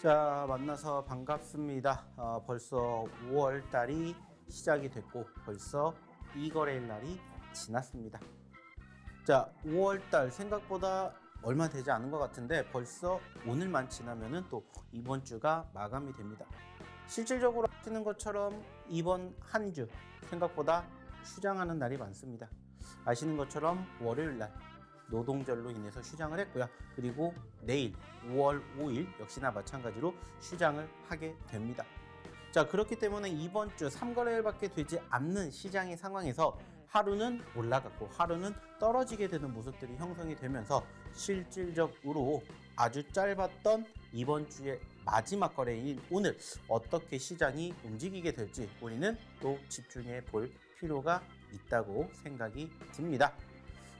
자, 만나서 반갑습니다. 벌써 5월 달이 시작이 됐고 벌써 2거래일 날이 지났습니다. 자, 5월 달 생각보다 얼마 되지 않은 것 같은데 벌써 오늘만 지나면은 또 이번 주가 마감이 됩니다. 실질적으로 아시는 것처럼 이번 한 주 생각보다 휴장하는 날이 많습니다. 아시는 것처럼 월요일 날 노동절로 인해서 휴장을 했고요. 그리고 내일 5월 5일 역시나 마찬가지로 휴장을 하게 됩니다. 자, 그렇기 때문에 이번 주 3거래일밖에 되지 않는 시장의 상황에서 하루는 올라갔고 하루는 떨어지게 되는 모습들이 형성이 되면서 실질적으로 아주 짧았던 이번 주의 마지막 거래인 오늘 어떻게 시장이 움직이게 될지 우리는 또 집중해 볼 필요가 있다고 생각이 듭니다.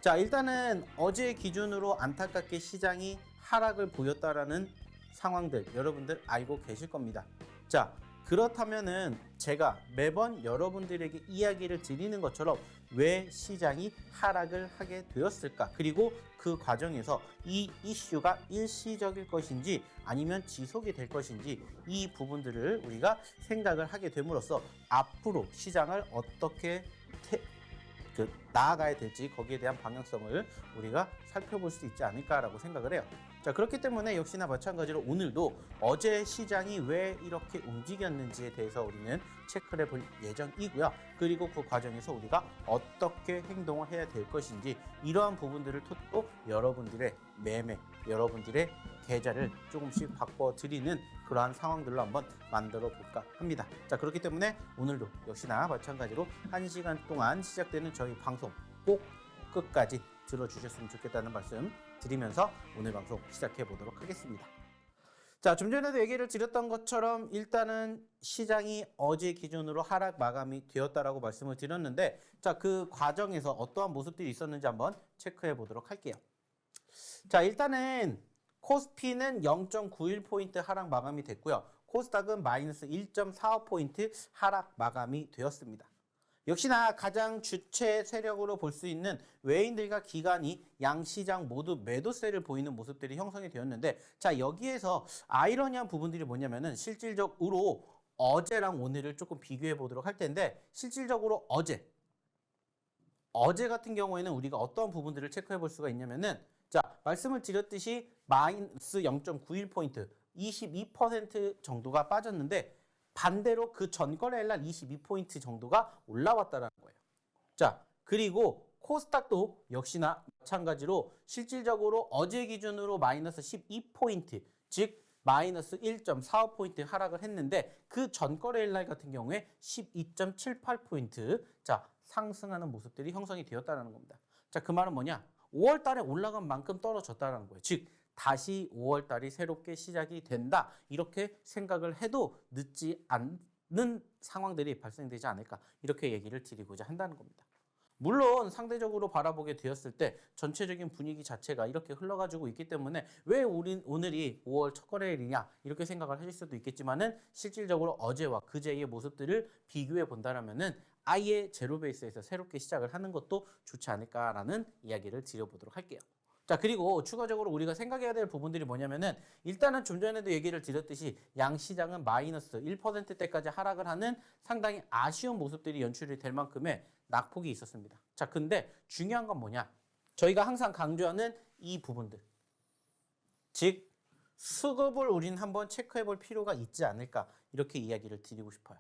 자, 일단은 어제 기준으로 안타깝게 시장이 하락을 보였다라는 상황들 여러분들 알고 계실 겁니다. 자, 그렇다면은 제가 매번 여러분들에게 이야기를 드리는 것처럼 왜 시장이 하락을 하게 되었을까? 그리고 그 과정에서 이 이슈가 일시적일 것인지 아니면 지속이 될 것인지 이 부분들을 우리가 생각을 하게 됨으로써 앞으로 시장을 어떻게 나아가야 될지 거기에 대한 방향성을 우리가 살펴볼 수 있지 않을까라고 생각을 해요. 자, 그렇기 때문에 역시나 마찬가지로 오늘도 어제 시장이 왜 이렇게 움직였는지에 대해서 우리는 체크를 해볼 예정이고요. 그리고 그 과정에서 우리가 어떻게 행동을 해야 될 것인지 이러한 부분들을 토대로 여러분들의 매매, 여러분들의 계좌를 조금씩 바꿔드리는 그러한 상황들로 한번 만들어 볼까 합니다. 자, 그렇기 때문에 오늘도 역시나 마찬가지로 1시간 동안 시작되는 저희 방송 꼭 끝까지 들어주셨으면 좋겠다는 말씀 드리면서 오늘 방송 시작해 보도록 하겠습니다. 자, 좀 전에도 얘기를 드렸던 것처럼 일단은 시장이 어제 기준으로 하락 마감이 되었다라고 말씀을 드렸는데 자, 그 과정에서 어떠한 모습들이 있었는지 한번 체크해 보도록 할게요. 자, 일단은 코스피는 0.91포인트 하락 마감이 됐고요. 코스닥은 마이너스 1.45포인트 하락 마감이 되었습니다. 역시나 가장 주체 세력으로 볼 수 있는 외인들과 기관이 양시장 모두 매도세를 보이는 모습들이 형성이 되었는데 자, 여기에서 아이러니한 부분들이 뭐냐면은 실질적으로 어제랑 오늘을 조금 비교해 보도록 할 텐데 실질적으로 어제 같은 경우에는 우리가 어떤 부분들을 체크해 볼 수가 있냐면은 자, 말씀을 드렸듯이 마이너스 0.91포인트 22% 정도가 빠졌는데 반대로 그 전거래일 날 22포인트 정도가 올라왔다는 거예요. 자, 그리고 코스닥도 역시나 마찬가지로 실질적으로 어제 기준으로 마이너스 12포인트, 즉 마이너스 1.45포인트 하락을 했는데 그 전거래일 날 같은 경우에 12.78포인트 자, 상승하는 모습들이 형성이 되었다는 겁니다. 자, 그 말은 뭐냐? 5월 달에 올라간 만큼 떨어졌다는 거예요. 즉 다시 5월 달이 새롭게 시작이 된다. 이렇게 생각을 해도 늦지 않는 상황들이 발생되지 않을까. 이렇게 얘기를 드리고자 한다는 겁니다. 물론 상대적으로 바라보게 되었을 때 전체적인 분위기 자체가 이렇게 흘러가지고 있기 때문에 왜 오늘이 5월 첫 거래일이냐 이렇게 생각을 하실 수도 있겠지만은 실질적으로 어제와 그제의 모습들을 비교해 본다면은 아예 제로 베이스에서 새롭게 시작을 하는 것도 좋지 않을까라는 이야기를 드려보도록 할게요. 자, 그리고 추가적으로 우리가 생각해야 될 부분들이 뭐냐면은 일단은 좀 전에도 얘기를 드렸듯이 양시장은 마이너스 1%대까지 하락을 하는 상당히 아쉬운 모습들이 연출이 될 만큼의 낙폭이 있었습니다. 자, 근데 중요한 건 뭐냐? 저희가 항상 강조하는 이 부분들. 즉, 수급을 우리는 한번 체크해 볼 필요가 있지 않을까 이렇게 이야기를 드리고 싶어요.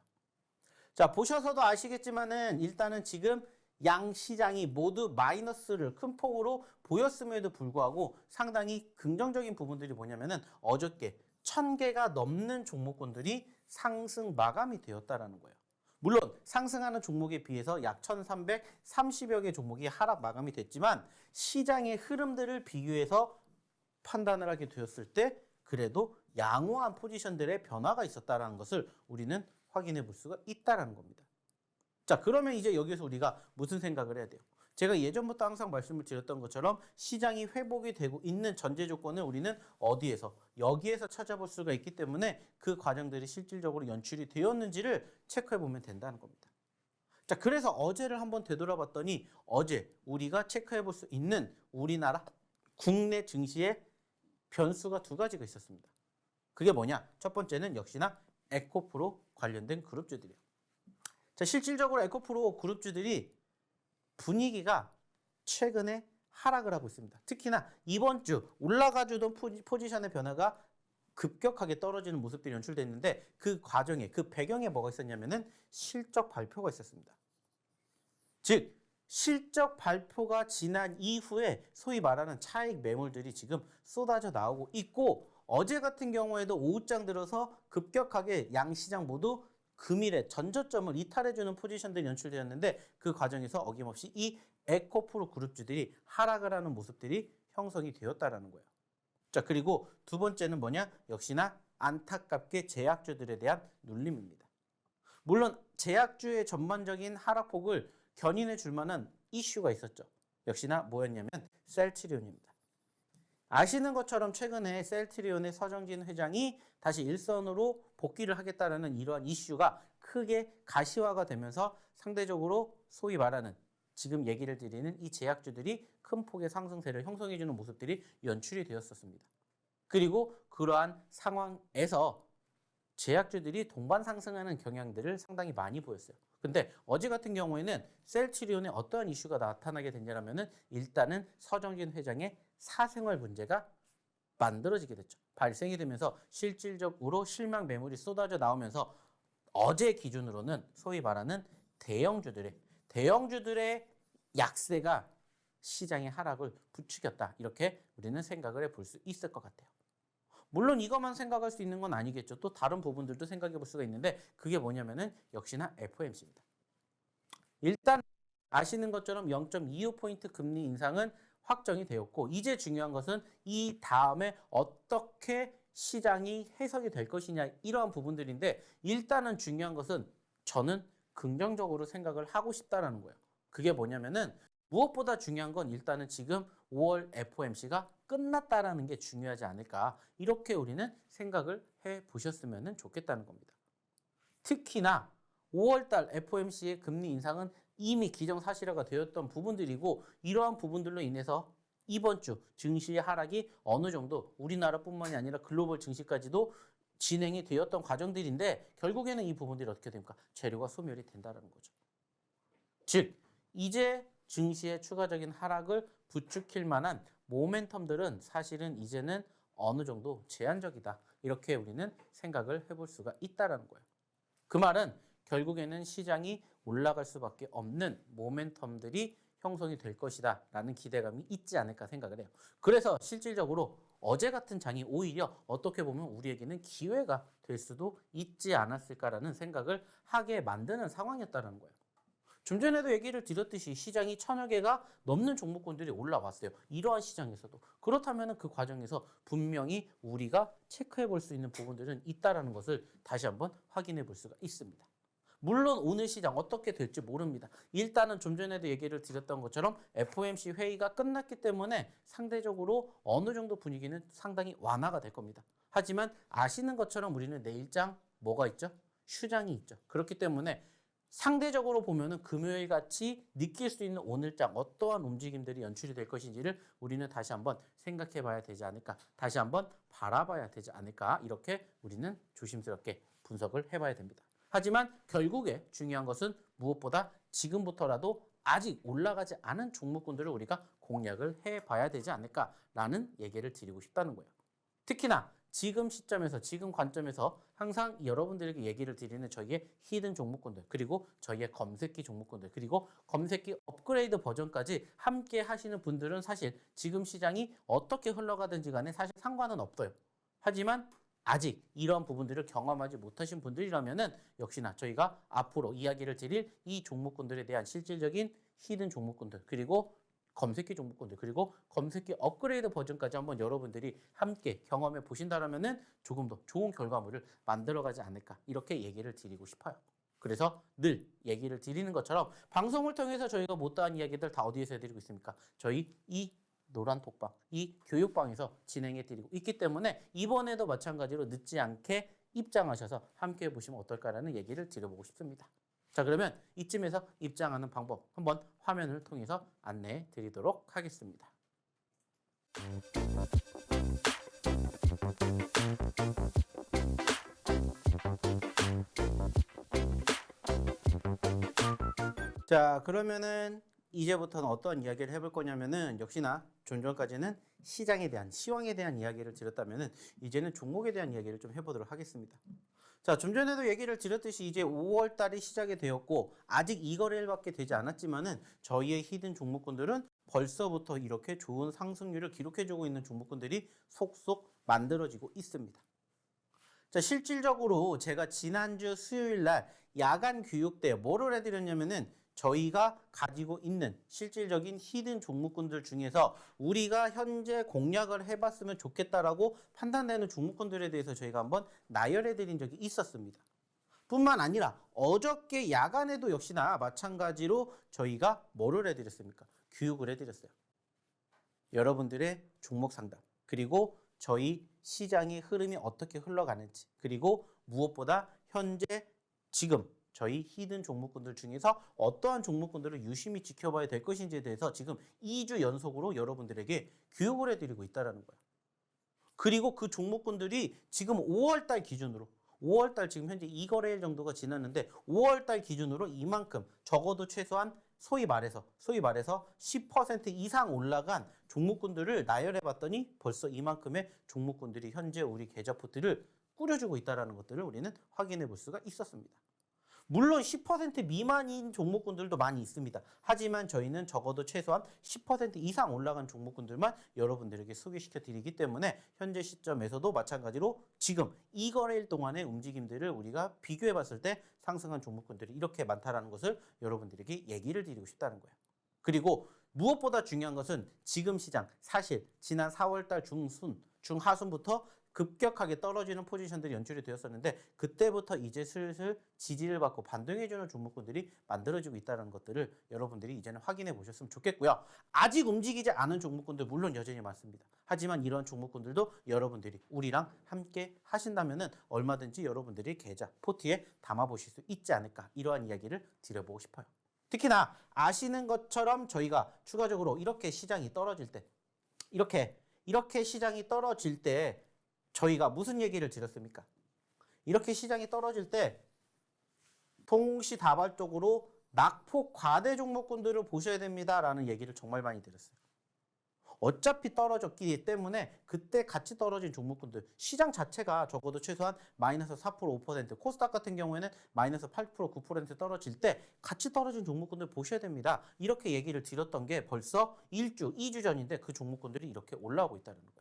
자, 보셔서도 아시겠지만은 일단은 지금 양 시장이 모두 마이너스를 큰 폭으로 보였음에도 불구하고 상당히 긍정적인 부분들이 뭐냐면은 어저께 1000개가 넘는 종목군들이 상승 마감이 되었다라는 거예요. 물론 상승하는 종목에 비해서 약 1330여 개 종목이 하락 마감이 됐지만 시장의 흐름들을 비교해서 판단을 하게 되었을 때 그래도 양호한 포지션들의 변화가 있었다는 것을 우리는 확인해 볼 수가 있다는 겁니다. 자, 그러면 이제 여기서 우리가 무슨 생각을 해야 돼요? 제가 예전부터 항상 말씀을 드렸던 것처럼 시장이 회복이 되고 있는 전제 조건을 우리는 어디에서? 여기에서 찾아볼 수가 있기 때문에 그 과정들이 실질적으로 연출이 되었는지를 체크해 보면 된다는 겁니다. 자, 그래서 어제를 한번 되돌아봤더니 어제 우리가 체크해 볼 수 있는 우리나라 국내 증시의 변수가 두 가지가 있었습니다. 그게 뭐냐? 첫 번째는 역시나 에코프로 관련된 그룹주들이에요. 자, 실질적으로 에코프로 그룹주들이 분위기가 최근에 하락을 하고 있습니다. 특히나 이번 주 올라가주던 포지션의 변화가 급격하게 떨어지는 모습들이 연출됐는데 그 과정에 그 배경에 뭐가 있었냐면은 실적 발표가 있었습니다. 즉 실적 발표가 지난 이후에 소위 말하는 차익 매물들이 지금 쏟아져 나오고 있고 어제 같은 경우에도 오후장 들어서 급격하게 양시장 모두 금일에 전저점을 이탈해주는 포지션들이 연출되었는데 그 과정에서 어김없이 이 에코프로 그룹주들이 하락을 하는 모습들이 형성이 되었다라는 거예요. 자, 그리고 두 번째는 뭐냐? 역시나 안타깝게 제약주들에 대한 눌림입니다. 물론 제약주의 전반적인 하락폭을 견인해 줄 만한 이슈가 있었죠. 역시나 뭐였냐면 셀트리온입니다. 아시는 것처럼 최근에 셀트리온의 서정진 회장이 다시 일선으로 복귀를 하겠다라는 이러한 이슈가 크게 가시화가 되면서 상대적으로 소위 말하는 지금 얘기를 드리는 이 제약주들이 큰 폭의 상승세를 형성해주는 모습들이 연출이 되었었습니다. 그리고 그러한 상황에서 제약주들이 동반 상승하는 경향들을 상당히 많이 보였어요. 근데 어제 같은 경우에는 셀트리온에 어떠한 이슈가 나타나게 됐냐면은 일단은 서정진 회장의 사생활 문제가 만들어지게 됐죠. 발생이 되면서 실질적으로 실망 매물이 쏟아져 나오면서 어제 기준으로는 소위 말하는 대형주들의 약세가 시장의 하락을 부추겼다. 이렇게 우리는 생각을 해볼 수 있을 것 같아요. 물론 이것만 생각할 수 있는 건 아니겠죠. 또 다른 부분들도 생각해 볼 수가 있는데 그게 뭐냐면은 역시나 FOMC입니다. 일단 아시는 것처럼 0.25포인트 금리 인상은 확정이 되었고 이제 중요한 것은 이 다음에 어떻게 시장이 해석이 될 것이냐 이러한 부분들인데 일단은 중요한 것은 저는 긍정적으로 생각을 하고 싶다라는 거예요. 그게 뭐냐면은 무엇보다 중요한 건 일단은 지금 5월 FOMC가 끝났다라는 게 중요하지 않을까 이렇게 우리는 생각을 해보셨으면 좋겠다는 겁니다. 특히나 5월달 FOMC의 금리 인상은 이미 기정사실화가 되었던 부분들이고 이러한 부분들로 인해서 이번 주 증시의 하락이 어느 정도 우리나라뿐만이 아니라 글로벌 증시까지도 진행이 되었던 과정들인데 결국에는 이 부분들이 어떻게 됩니까? 재료가 소멸이 된다는 거죠. 즉 이제 증시의 추가적인 하락을 부추길 만한 모멘텀들은 사실은 이제는 어느 정도 제한적이다. 이렇게 우리는 생각을 해볼 수가 있다는 거예요. 그 말은 결국에는 시장이 올라갈 수밖에 없는 모멘텀들이 형성이 될 것이다 라는 기대감이 있지 않을까 생각을 해요. 그래서 실질적으로 어제 같은 장이 오히려 어떻게 보면 우리에게는 기회가 될 수도 있지 않았을까라는 생각을 하게 만드는 상황이었다는 거예요. 좀 전에도 얘기를 드렸듯이 시장이 1000여 개가 넘는 종목군들이 올라왔어요. 이러한 시장에서도. 그렇다면 그 과정에서 분명히 우리가 체크해 볼 수 있는 부분들은 있다는 것을 다시 한번 확인해 볼 수가 있습니다. 물론 오늘 시장 어떻게 될지 모릅니다. 일단은 좀 전에도 얘기를 드렸던 것처럼 FOMC 회의가 끝났기 때문에 상대적으로 어느 정도 분위기는 상당히 완화가 될 겁니다. 하지만 아시는 것처럼 우리는 내일장 뭐가 있죠? 휴장이 있죠. 그렇기 때문에 상대적으로 보면은 금요일 같이 느낄 수 있는 오늘장 어떠한 움직임들이 연출이 될 것인지를 우리는 다시 한번 생각해 봐야 되지 않을까. 다시 한번 바라봐야 되지 않을까. 이렇게 우리는 조심스럽게 분석을 해봐야 됩니다. 하지만 결국에 중요한 것은 무엇보다 지금부터라도 아직 올라가지 않은 종목군들을 우리가 공략을 해봐야 되지 않을까라는 얘기를 드리고 싶다는 거예요. 특히나 지금 시점에서 지금 관점에서 항상 여러분들에게 얘기를 드리는 저희의 히든 종목군들 그리고 저희의 검색기 종목군들 그리고 검색기 업그레이드 버전까지 함께 하시는 분들은 사실 지금 시장이 어떻게 흘러가든지 간에 사실 상관은 없어요. 하지만 아직 이런 부분들을 경험하지 못하신 분들이라면은 역시나 저희가 앞으로 이야기를 드릴 이 종목군들에 대한 실질적인 히든 종목군들 그리고 검색기 종목군들 그리고 검색기 업그레이드 버전까지 한번 여러분들이 함께 경험해 보신다면은 조금 더 좋은 결과물을 만들어가지 않을까 이렇게 얘기를 드리고 싶어요. 그래서 늘 얘기를 드리는 것처럼 방송을 통해서 저희가 못다한 이야기들 다 어디에서 해드리고 있습니까? 저희 이 노란 톡방, 이 교육방에서 진행해 드리고 있기 때문에 이번에도 마찬가지로 늦지 않게 입장하셔서 함께 해보시면 어떨까라는 얘기를 드려보고 싶습니다. 자, 그러면 이쯤에서 입장하는 방법 한번 화면을 통해서 안내해 드리도록 하겠습니다. 자, 그러면은 이제부터는 어떤 이야기를 해볼 거냐면은 역시나 좀 전까지는 시장에 대한, 시황에 대한 이야기를 드렸다면은 이제는 종목에 대한 이야기를 좀 해보도록 하겠습니다. 자, 좀 전에도 얘기를 드렸듯이 이제 5월 달이 시작이 되었고 아직 2거래일밖에 되지 않았지만은 저희의 히든 종목군들은 벌써부터 이렇게 좋은 상승률을 기록해주고 있는 종목군들이 속속 만들어지고 있습니다. 자, 실질적으로 제가 지난주 수요일 날 야간 교육 때 뭐를 해드렸냐면은 저희가 가지고 있는 실질적인 히든 종목군들 중에서 우리가 현재 공략을 해봤으면 좋겠다라고 판단되는 종목군들에 대해서 저희가 한번 나열해드린 적이 있었습니다. 뿐만 아니라 어저께 야간에도 역시나 마찬가지로 저희가 뭐를 해드렸습니까? 교육을 해드렸어요. 여러분들의 종목 상담, 그리고 저희 시장의 흐름이 어떻게 흘러가는지, 그리고 무엇보다 현재 지금 저희 히든 종목군들 중에서 어떠한 종목군들을 유심히 지켜봐야 될 것인지에 대해서 지금 2주 연속으로 여러분들에게 교육을 해드리고 있다는 거예요. 그리고 그 종목군들이 지금 5월달 기준으로 5월달 지금 현재 2거래일 정도가 지났는데 5월달 기준으로 이만큼 적어도 최소한 소위 말해서 10% 이상 올라간 종목군들을 나열해 봤더니 벌써 이만큼의 종목군들이 현재 우리 계좌 포트를 꾸려주고 있다는 것들을 우리는 확인해 볼 수가 있었습니다. 물론 10% 미만인 종목군들도 많이 있습니다. 하지만 저희는 적어도 최소한 10% 이상 올라간 종목군들만 여러분들에게 소개시켜 드리기 때문에 현재 시점에서도 마찬가지로 지금 이 거래일 동안의 움직임들을 우리가 비교해 봤을 때 상승한 종목군들이 이렇게 많다는 것을 여러분들에게 얘기를 드리고 싶다는 거예요. 그리고 무엇보다 중요한 것은 지금 시장, 사실 지난 4월달 중하순부터 급격하게 떨어지는 포지션들이 연출이 되었었는데 그때부터 이제 슬슬 지지를 받고 반등해주는 종목군들이 만들어지고 있다는 것들을 여러분들이 이제는 확인해 보셨으면 좋겠고요. 아직 움직이지 않은 종목군들 물론 여전히 많습니다. 하지만 이런 종목군들도 여러분들이 우리랑 함께 하신다면은 얼마든지 여러분들이 계좌, 포트에 담아보실 수 있지 않을까, 이러한 이야기를 드려보고 싶어요. 특히나 아시는 것처럼 저희가 추가적으로 이렇게 시장이 떨어질 때, 이렇게 시장이 떨어질 때 저희가 무슨 얘기를 드렸습니까? 이렇게 시장이 떨어질 때 동시다발적으로 낙폭 과대 종목군들을 보셔야 됩니다라는 얘기를 정말 많이 드렸어요. 어차피 떨어졌기 때문에 그때 같이 떨어진 종목군들, 시장 자체가 적어도 최소한 마이너스 4%, 5%, 코스닥 같은 경우에는 마이너스 8%, 9% 떨어질 때 같이 떨어진 종목군들 보셔야 됩니다. 이렇게 얘기를 드렸던 게 벌써 1주, 2주 전인데 그 종목군들이 이렇게 올라오고 있다는 거예요.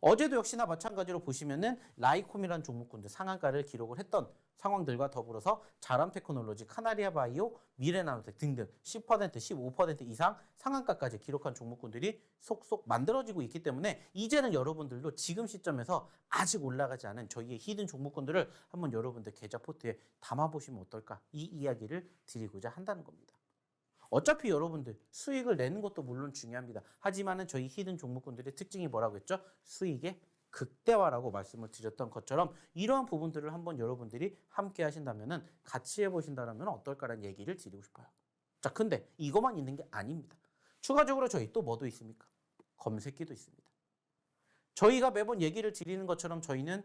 어제도 역시나 마찬가지로 보시면은 라이콤이라는 종목군들 상한가를 기록을 했던 상황들과 더불어서 자람테크놀로지, 카나리아 바이오, 미래나노텍 등등 10%, 15% 이상 상한가까지 기록한 종목군들이 속속 만들어지고 있기 때문에 이제는 여러분들도 지금 시점에서 아직 올라가지 않은 저희의 히든 종목군들을 한번 여러분들 계좌 포트에 담아보시면 어떨까, 이 이야기를 드리고자 한다는 겁니다. 어차피 여러분들 수익을 내는 것도 물론 중요합니다. 하지만은 저희 히든 종목군들의 특징이 뭐라고 했죠? 수익의 극대화라고 말씀을 드렸던 것처럼 이러한 부분들을 한번 여러분들이 함께 하신다면은 같이 해보신다면 어떨까라는 얘기를 드리고 싶어요. 자, 근데 이것만 있는 게 아닙니다. 추가적으로 저희 또 뭐도 있습니까? 검색기도 있습니다. 저희가 매번 얘기를 드리는 것처럼 저희는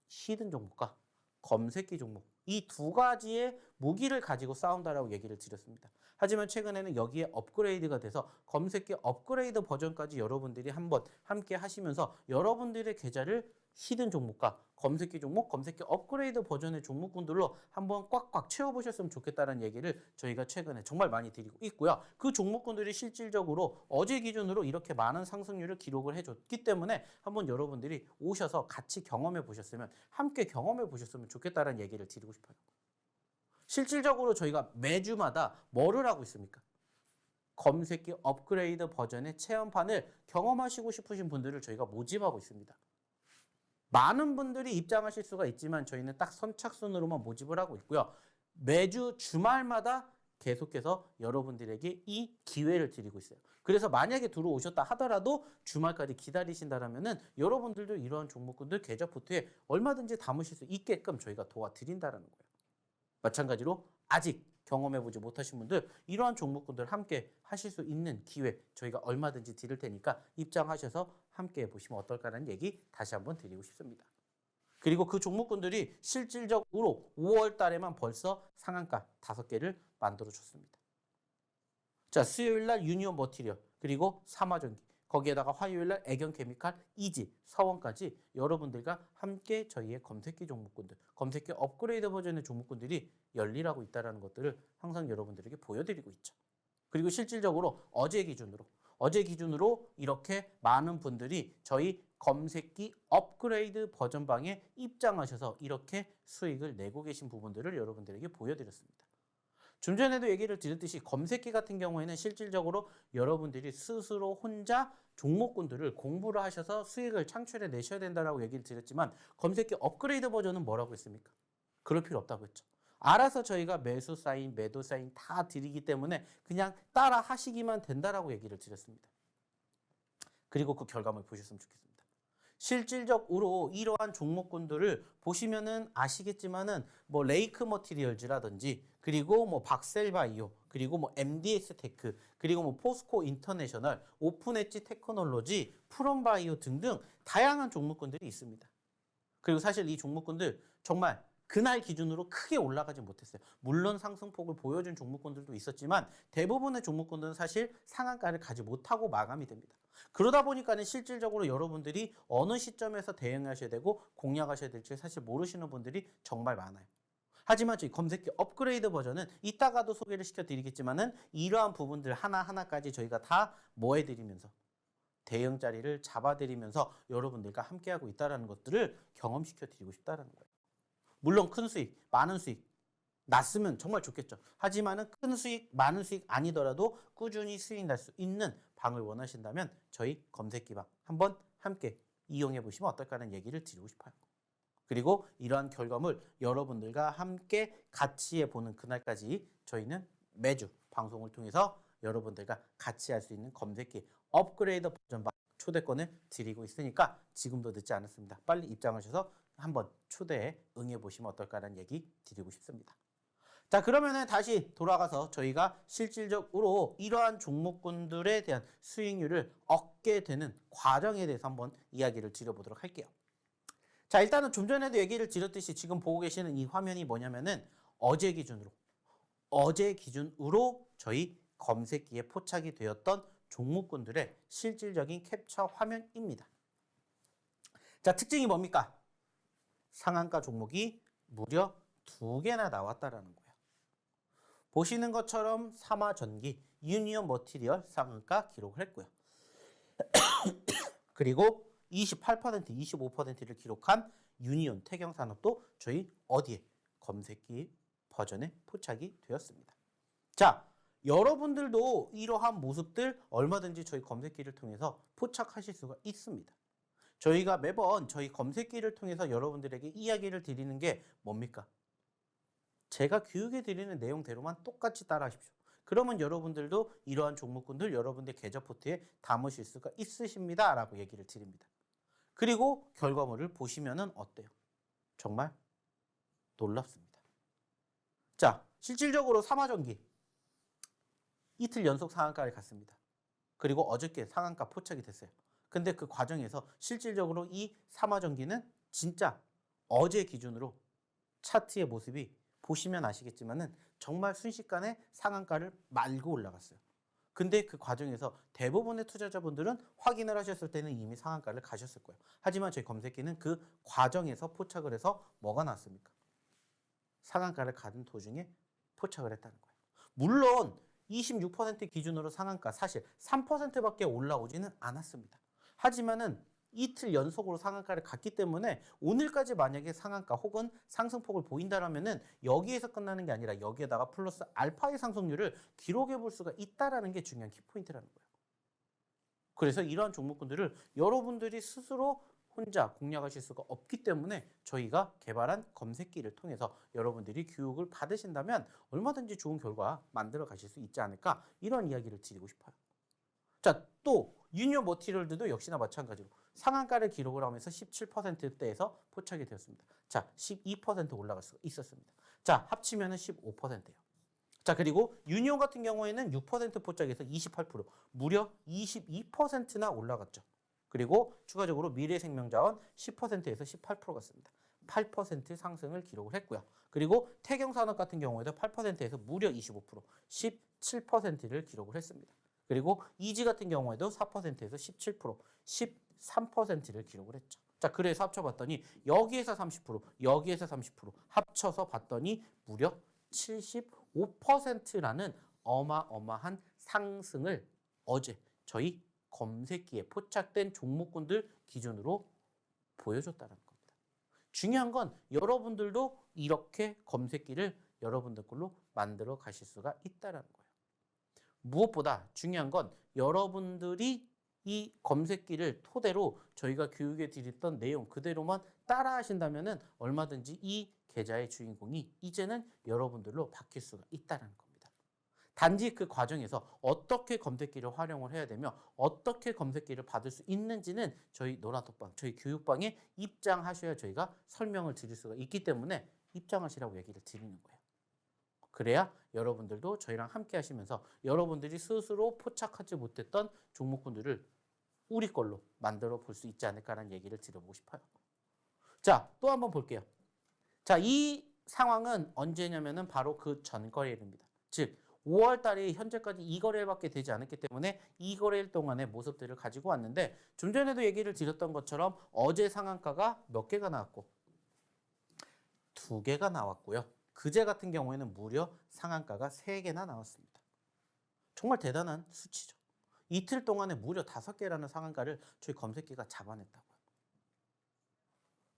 히든 종목과 검색기 종목, 이 두 가지의 무기를 가지고 싸운다라고 얘기를 드렸습니다. 하지만 최근에는 여기에 업그레이드가 돼서 검색기 업그레이드 버전까지 여러분들이 한번 함께 하시면서 여러분들의 계좌를 히든 종목과 검색기 종목, 검색기 업그레이드 버전의 종목군들로 한번 꽉꽉 채워보셨으면 좋겠다는 얘기를 저희가 최근에 정말 많이 드리고 있고요. 그 종목군들이 실질적으로 어제 기준으로 이렇게 많은 상승률을 기록을 해줬기 때문에 한번 여러분들이 오셔서 같이 경험해 보셨으면, 함께 경험해 보셨으면 좋겠다는 얘기를 드리고 싶어요. 실질적으로 저희가 매주마다 뭐를 하고 있습니까? 검색기 업그레이드 버전의 체험판을 경험하시고 싶으신 분들을 저희가 모집하고 있습니다. 많은 분들이 입장하실 수가 있지만 저희는 딱 선착순으로만 모집을 하고 있고요. 매주 주말마다 계속해서 여러분들에게 이 기회를 드리고 있어요. 그래서 만약에 들어오셨다 하더라도 주말까지 기다리신다면은 여러분들도 이러한 종목군들 계좌 포트에 얼마든지 담으실 수 있게끔 저희가 도와드린다는 거예요. 마찬가지로 아직 경험해보지 못하신 분들, 이러한 종목군들 함께 하실 수 있는 기회 저희가 얼마든지 드릴 테니까 입장하셔서 함께 해보시면 어떨까라는 얘기 다시 한번 드리고 싶습니다. 그리고 그 종목군들이 실질적으로 5월 달에만 벌써 상한가 5개를 만들어줬습니다. 자, 수요일 날 유니온 머티리얼, 그리고 삼화전기, 거기에다가 화요일 날 애경케미칼, 이지, 서원까지 여러분들과 함께 저희의 검색기 종목군들, 검색기 업그레이드 버전의 종목군들이 열일하고 있다는 것들을 항상 여러분들에게 보여드리고 있죠. 그리고 실질적으로 어제 기준으로 이렇게 많은 분들이 저희 검색기 업그레이드 버전방에 입장하셔서 이렇게 수익을 내고 계신 부분들을 여러분들에게 보여드렸습니다. 좀 전에도 얘기를 드렸듯이 검색기 같은 경우에는 실질적으로 여러분들이 스스로 혼자 종목군들을 공부를 하셔서 수익을 창출해 내셔야 된다고 얘기를 드렸지만 검색기 업그레이드 버전은 뭐라고 했습니까? 그럴 필요 없다고 했죠. 알아서 저희가 매수 사인, 매도 사인 다 드리기 때문에 그냥 따라 하시기만 된다라고 얘기를 드렸습니다. 그리고 그 결과물 보셨으면 좋겠습니다. 실질적으로 이러한 종목군들을 보시면은 아시겠지만은 뭐 레이크 머티리얼즈라든지 그리고 뭐 박셀바이오 그리고 뭐 MDS 테크 그리고 뭐 포스코 인터내셔널, 오픈 엣지 테크놀로지, 프롬바이오 등등 다양한 종목군들이 있습니다. 그리고 사실 이 종목군들 정말 그날 기준으로 크게 올라가지 못했어요. 물론 상승폭을 보여준 종목군들도 있었지만 대부분의 종목군들은 사실 상한가를 가지 못하고 마감이 됩니다. 그러다 보니까는 실질적으로 여러분들이 어느 시점에서 대응하셔야 되고 공략하셔야 될지 사실 모르시는 분들이 정말 많아요. 하지만 저희 검색기 업그레이드 버전은 이따가도 소개를 시켜드리겠지만은 이러한 부분들 하나하나까지 저희가 다 뭐 해드리면서 대응 자리를 잡아드리면서 여러분들과 함께하고 있다는 것들을 경험시켜드리고 싶다는 거예요. 물론 큰 수익, 많은 수익 났으면 정말 좋겠죠. 하지만은 큰 수익, 많은 수익 아니더라도 꾸준히 수익 날 수 있는 방을 원하신다면 저희 검색기방 한번 함께 이용해 보시면 어떨까라는 얘기를 드리고 싶어요. 그리고 이러한 결과물 여러분들과 함께 같이 해보는 그날까지 저희는 매주 방송을 통해서 여러분들과 같이 할 수 있는 검색기 업그레이드 버전방 초대권을 드리고 있으니까 지금도 늦지 않았습니다. 빨리 입장하셔서 한번 초대에 응해 보시면 어떨까라는 얘기 드리고 싶습니다. 자, 그러면은 다시 돌아가서 저희가 실질적으로 이러한 종목군들에 대한 수익률을 얻게 되는 과정에 대해서 한번 이야기를 드려보도록 할게요. 자, 일단은 좀 전에도 얘기를 드렸듯이 지금 보고 계시는 이 화면이 뭐냐면은 어제 기준으로 저희 검색기에 포착이 되었던 종목군들의 실질적인 캡처 화면입니다. 자, 특징이 뭡니까? 상한가 종목이 무려 2개나 나왔다라는 거예요. 보시는 것처럼 삼화전기, 유니온 머티리얼 상한가 기록을 했고요. 그리고 28%, 25%를 기록한 유니온 태경산업도 저희 어디에? 검색기 버전에 포착이 되었습니다. 자, 여러분들도 이러한 모습들 얼마든지 저희 검색기를 통해서 포착하실 수가 있습니다. 저희가 매번 저희 검색기를 통해서 여러분들에게 이야기를 드리는 게 뭡니까? 제가 교육해 드리는 내용대로만 똑같이 따라 하십시오. 그러면 여러분들도 이러한 종목군들 여러분들 계좌 포트에 담으실 수가 있으십니다. 라고 얘기를 드립니다. 그리고 결과물을 보시면은 어때요? 정말 놀랍습니다. 자, 실질적으로 삼화전기 이틀 연속 상한가를 갔습니다. 그리고 어저께 상한가 포착이 됐어요. 근데 그 과정에서 실질적으로 이 삼화전기는 진짜 어제 기준으로 차트의 모습이 보시면 아시겠지만은 정말 순식간에 상한가를 말고 올라갔어요. 근데 그 과정에서 대부분의 투자자분들은 확인을 하셨을 때는 이미 상한가를 가셨을 거예요. 하지만 저희 검색기는 그 과정에서 포착을 해서 뭐가 났습니까? 상한가를 가는 도중에 포착을 했다는 거예요. 물론 26% 기준으로 상한가 사실 3%밖에 올라오지는 않았습니다. 하지만은 이틀 연속으로 상한가를 갔기 때문에 오늘까지 만약에 상한가 혹은 상승폭을 보인다라면은 여기에서 끝나는 게 아니라 여기에다가 플러스 알파의 상승률을 기록해 볼 수가 있다라는 게 중요한 키포인트라는 거예요. 그래서 이러한 종목군들을 여러분들이 스스로 혼자 공략하실 수가 없기 때문에 저희가 개발한 검색기를 통해서 여러분들이 교육을 받으신다면 얼마든지 좋은 결과 만들어 가실 수 있지 않을까 이런 이야기를 드리고 싶어요. 자, 또 유니온 머티리얼들도 역시나 마찬가지로 상한가를 기록을 하면서 17%대에서 포착이 되었습니다. 자, 12% 올라갈 수가 있었습니다. 자, 합치면은 15%예요. 자, 그리고 유니온 같은 경우에는 6% 포착해서 28%, 무려 22%나 올라갔죠. 그리고 추가적으로 미래생명자원 10%에서 18% 갔습니다. 28% 상승을 기록을 했고요. 그리고 태경산업 같은 경우에도 8%에서 무려 25%, 17%를 기록을 했습니다. 그리고 이지 같은 경우에도 4%에서 17%, 13%를 기록을 했죠. 자, 그래서 합쳐봤더니 여기에서 30%, 여기에서 30% 합쳐서 봤더니 무려 75%라는 어마어마한 상승을 어제 저희 검색기에 포착된 종목군들 기준으로 보여줬다는 겁니다. 중요한 건 여러분들도 이렇게 검색기를 여러분들 걸로 만들어 가실 수가 있다는 거예요. 무엇보다 중요한 건 여러분들이 이 검색기를 토대로 저희가 교육에 드렸던 내용 그대로만 따라 하신다면 얼마든지 이 계좌의 주인공이 이제는 여러분들로 바뀔 수가 있다는 겁니다. 단지 그 과정에서 어떻게 검색기를 활용을 해야 되며 어떻게 검색기를 받을 수 있는지는 저희 노란톡방, 저희 교육방에 입장하셔야 저희가 설명을 드릴 수가 있기 때문에 입장하시라고 얘기를 드리는 거예요. 그래야 여러분들도 저희랑 함께 하시면서 여러분들이 스스로 포착하지 못했던 종목군들을 우리 걸로 만들어 볼 수 있지 않을까라는 얘기를 드려보고 싶어요. 자, 또 한번 볼게요. 자, 이 상황은 언제냐면은 바로 그 전거래일입니다. 즉 5월 달에 현재까지 2거래일밖에 되지 않았기 때문에 2거래일 동안의 모습들을 가지고 왔는데 좀 전에도 얘기를 드렸던 것처럼 어제 상한가가 몇 개가 나왔고 2개가 나왔고요. 그제 같은 경우에는 무려 상한가가 3개나 나왔습니다. 정말 대단한 수치죠. 이틀 동안에 무려 5개라는 상한가를 저희 검색기가 잡아냈다고요.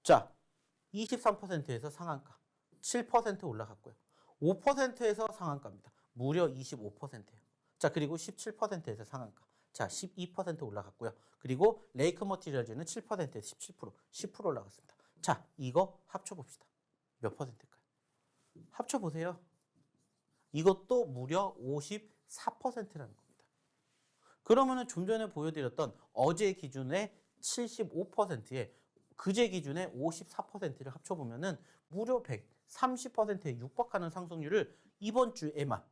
자, 23%에서 상한가 7% 올라갔고요. 5%에서 상한가입니다. 무려 25%예요. 자, 그리고 17%에서 상한가. 자, 12% 올라갔고요. 그리고 레이크 머티리얼즈는 7%에서 17%, 10% 올라갔습니다. 자, 이거 합쳐봅시다. 몇 퍼센트일까요? 합쳐보세요. 이것도 무려 54%라는 겁니다. 그러면은 좀 전에 보여드렸던 어제 기준의 75%에 그제 기준의 54%를 합쳐보면은 무려 130%에 육박하는 상승률을 이번 주에만